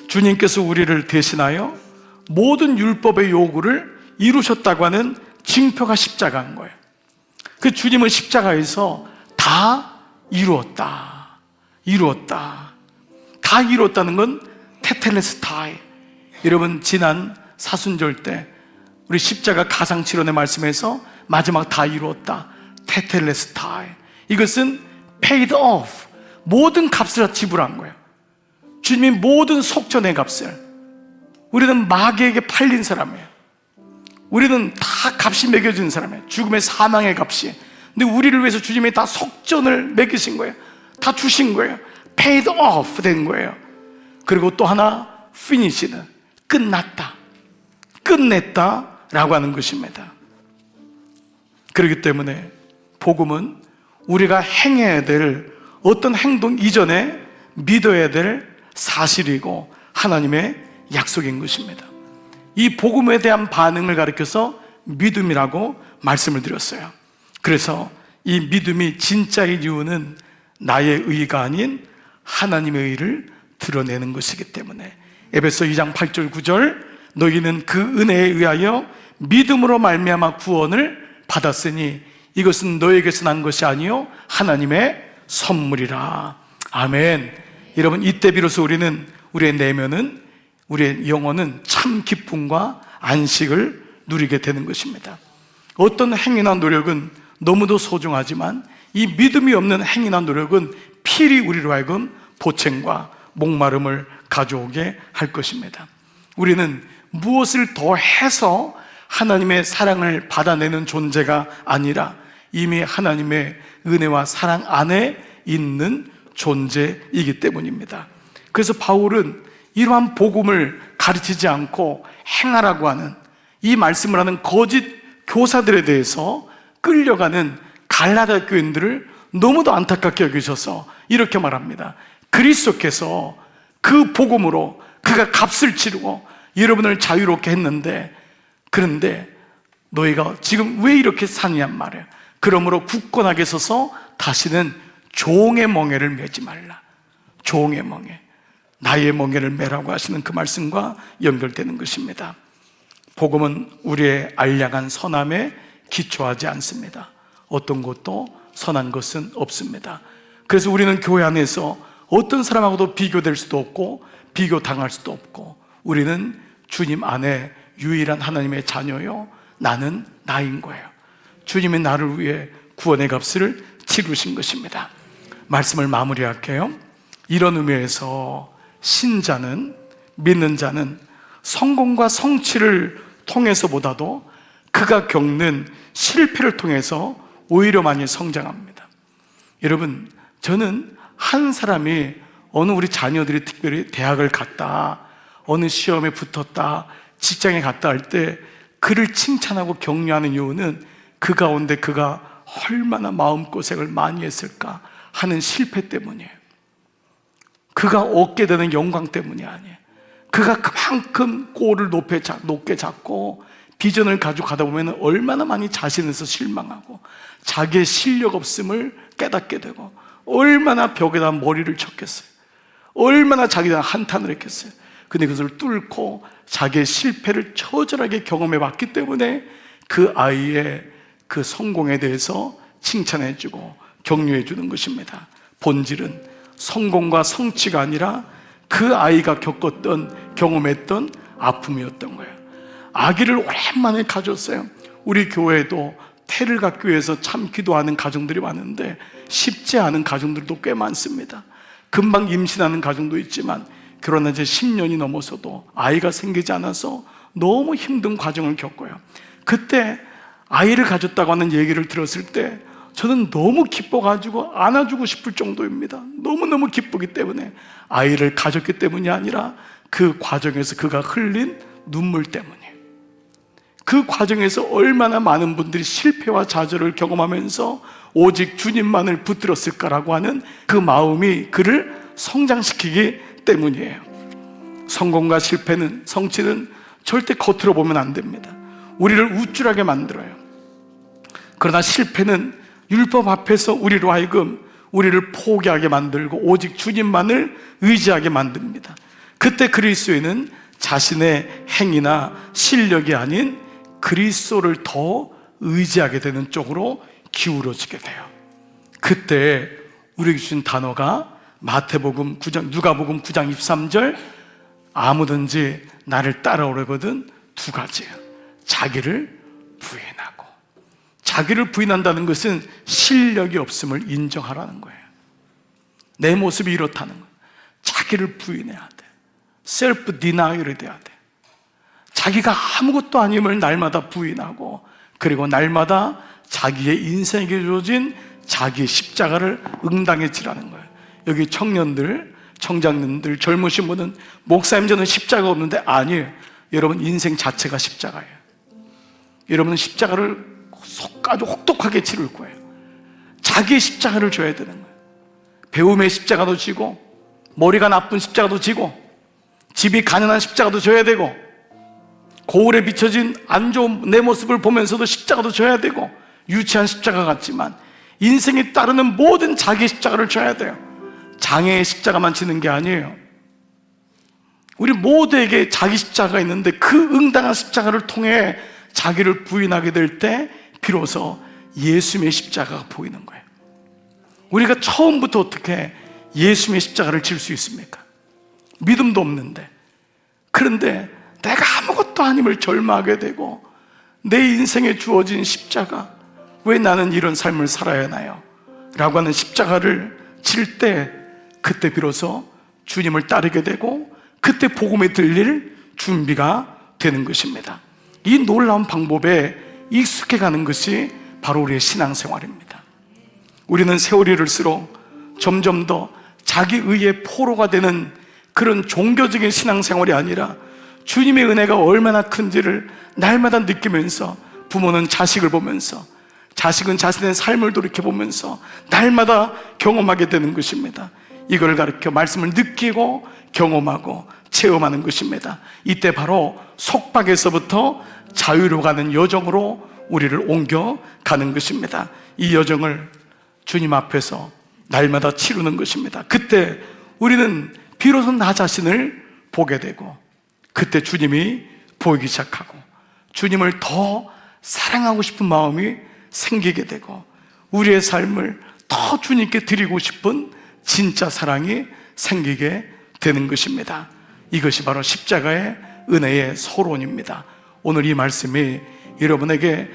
S1: 주님께서 우리를 대신하여 모든 율법의 요구를 이루셨다고 하는 징표가 십자가인 거예요. 그 주님은 십자가에서 다 이루었다, 이루었다. 다 이루었다는 건 테텔레스타이. 여러분, 지난 사순절 때 우리 십자가 가상칠언의 말씀에서 마지막 다 이루었다, 테텔레스타이. 이것은 paid off, 모든 값을 다 지불한 거예요. 주님이 모든 속전의 값을. 우리는 마귀에게 팔린 사람이에요. 우리는 다 값이 매겨진 사람이에요. 죽음의 사망의 값이. 근데 우리를 위해서 주님이 다 속전을 매기신 거예요. 다 주신 거예요. paid off 된 거예요. 그리고 또 하나, finished, 끝났다, 끝냈다 라고 하는 것입니다. 그렇기 때문에 복음은 우리가 행해야 될 어떤 행동 이전에 믿어야 될 사실이고 하나님의 약속인 것입니다. 이 복음에 대한 반응을 가리켜서 믿음이라고 말씀을 드렸어요. 그래서 이 믿음이 진짜인 이유는 나의 의가 아닌 하나님의 의를 드러내는 것이기 때문에 에베소 2장 8절 9절 너희는 그 은혜에 의하여 믿음으로 말미암아 구원을 받았으니 이것은 너에게서 난 것이 아니요 하나님의 선물이라. 아멘. 여러분, 이때 비로소 우리는, 우리의 내면은, 우리의 영혼은 참 기쁨과 안식을 누리게 되는 것입니다. 어떤 행위나 노력은 너무도 소중하지만 이 믿음이 없는 행위나 노력은 필히 우리로 하여금 보채과 목마름을 가져오게 할 것입니다. 우리는 무엇을 더 해서 하나님의 사랑을 받아내는 존재가 아니라 이미 하나님의 은혜와 사랑 안에 있는 존재이기 때문입니다. 그래서 바울은 이러한 복음을 가르치지 않고 행하라고 하는 이 말씀을 하는 거짓 교사들에 대해서 끌려가는 갈라디아 교인들을 너무도 안타깝게 여기셔서 이렇게 말합니다. 그리스도께서 그 복음으로 그가 값을 치르고 여러분을 자유롭게 했는데, 그런데 너희가 지금 왜 이렇게 사느냔 말이에요. 그러므로 굳건하게 서서 다시는 종의 멍에를 매지 말라. 종의 멍에, 나의 멍에를 매라고 하시는 그 말씀과 연결되는 것입니다. 복음은 우리의 알량한 선함에 기초하지 않습니다. 어떤 것도 선한 것은 없습니다. 그래서 우리는 교회 안에서 어떤 사람하고도 비교될 수도 없고 비교당할 수도 없고, 우리는 주님 안에 유일한 하나님의 자녀요, 나는 나인 거예요. 주님이 나를 위해 구원의 값을 치르신 것입니다. 말씀을 마무리할게요. 이런 의미에서 신자는, 믿는 자는 성공과 성취를 통해서보다도 그가 겪는 실패를 통해서 오히려 많이 성장합니다. 여러분, 저는 한 사람이, 어느 우리 자녀들이 특별히 대학을 갔다, 어느 시험에 붙었다, 직장에 갔다 할 때 그를 칭찬하고 격려하는 이유는 그 가운데 그가 얼마나 마음고생을 많이 했을까 하는 실패 때문이에요. 그가 얻게 되는 영광 때문이 아니에요. 그가 그만큼 골을 높게 잡고 비전을 가지고 가다 보면 얼마나 많이 자신에서 실망하고 자기의 실력 없음을 깨닫게 되고 얼마나 벽에다 머리를 쳤겠어요. 얼마나 자기가 한탄을 했겠어요. 근데 그것을 뚫고 자기의 실패를 처절하게 경험해 봤기 때문에 그 아이의 그 성공에 대해서 칭찬해 주고 격려해 주는 것입니다. 본질은 성공과 성취가 아니라 그 아이가 겪었던, 경험했던 아픔이었던 거예요. 아기를 오랜만에 가졌어요. 우리 교회에도 태를 갖기 위해서 참 기도하는 가정들이 많은데 쉽지 않은 가정들도 꽤 많습니다. 금방 임신하는 가정도 있지만 그러나 이제 10년이 넘어서도 아이가 생기지 않아서 너무 힘든 과정을 겪어요. 그때 아이를 가졌다고 하는 얘기를 들었을 때 저는 너무 기뻐가지고 안아주고 싶을 정도입니다. 너무너무 기쁘기 때문에, 아이를 가졌기 때문이 아니라 그 과정에서 그가 흘린 눈물 때문이에요. 그 과정에서 얼마나 많은 분들이 실패와 좌절을 경험하면서 오직 주님만을 붙들었을까라고 하는 그 마음이 그를 성장시키기 때문이에요. 성공과 실패는, 성취는 절대 겉으로 보면 안 됩니다. 우리를 우쭐하게 만들어요. 그러나 실패는 율법 앞에서 우리로 하여금 우리를 포기하게 만들고 오직 주님만을 의지하게 만듭니다. 그때 그리스도인은 자신의 행위나 실력이 아닌 그리스도를 더 의지하게 되는 쪽으로 기울어지게 돼요. 그때 우리에게 주신 단어가 마태복음 9장, 누가복음 9장 23절, 아무든지 나를 따라오려거든 두 가지예요. 자기를 부인하고. 자기를 부인한다는 것은 실력이 없음을 인정하라는 거예요. 내 모습이 이렇다는 거예요. 자기를 부인해야 돼. 셀프 디나이얼이 돼야 돼. 자기가 아무것도 아님을 날마다 부인하고, 그리고 날마다 자기의 인생에 주어진 자기의 십자가를 응당해지라는 거예요. 여기 청년들, 청장님들, 젊으신 분은 목사님 저는 십자가 없는데, 아니에요. 여러분 인생 자체가 십자가예요. 여러분은 십자가를 아주 혹독하게 치를 거예요. 자기의 십자가를 져야 되는 거예요. 배움의 십자가도 지고, 머리가 나쁜 십자가도 지고, 집이 가난한 십자가도 져야 되고, 거울에 비춰진 안 좋은 내 모습을 보면서도 십자가도 져야 되고, 유치한 십자가 같지만 인생에 따르는 모든 자기 십자가를 져야 돼요. 장애의 십자가만 지는 게 아니에요. 우리 모두에게 자기 십자가가 있는데 그 응당한 십자가를 통해 자기를 부인하게 될 때 비로소 예수님의 십자가가 보이는 거예요. 우리가 처음부터 어떻게 예수님의 십자가를 질 수 있습니까? 믿음도 없는데. 그런데 내가 아무것도 아님을 절망하게 되고, 내 인생에 주어진 십자가, 왜 나는 이런 삶을 살아야 하나요? 라고 하는 십자가를 질 때, 그때 비로소 주님을 따르게 되고, 그때 복음에 들릴 준비가 되는 것입니다. 이 놀라운 방법에 익숙해가는 것이 바로 우리의 신앙생활입니다. 우리는 세월이 흘수록 점점 더 자기의의 포로가 되는 그런 종교적인 신앙생활이 아니라 주님의 은혜가 얼마나 큰지를 날마다 느끼면서, 부모는 자식을 보면서, 자식은 자신의 삶을 돌이켜보면서 날마다 경험하게 되는 것입니다. 이걸 가르쳐 말씀을 느끼고 경험하고 체험하는 것입니다. 이때 바로 속박에서부터 자유로 가는 여정으로 우리를 옮겨가는 것입니다. 이 여정을 주님 앞에서 날마다 치르는 것입니다. 그때 우리는 비로소 나 자신을 보게 되고, 그때 주님이 보이기 시작하고, 주님을 더 사랑하고 싶은 마음이 생기게 되고, 우리의 삶을 더 주님께 드리고 싶은 진짜 사랑이 생기게 되는 것입니다. 이것이 바로 십자가의 은혜의 서론입니다. 오늘 이 말씀이 여러분에게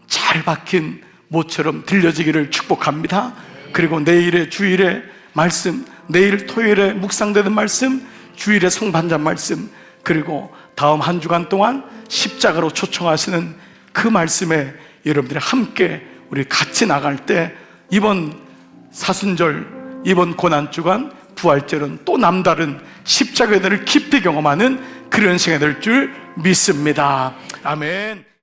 S1: 잘 박힌 모처럼 들려지기를 축복합니다. 그리고 내일의 주일의 말씀, 내일 토요일에 묵상되는 말씀, 주일의 성반찬 말씀, 그리고 다음 한 주간 동안 십자가로 초청하시는 그 말씀에 여러분들이 함께 우리 같이 나갈 때, 이번 사순절, 이번 고난주간, 부활절은 또 남다른 십자가의 은혜를 깊이 경험하는 그런 시간이 될 줄 믿습니다. 아멘.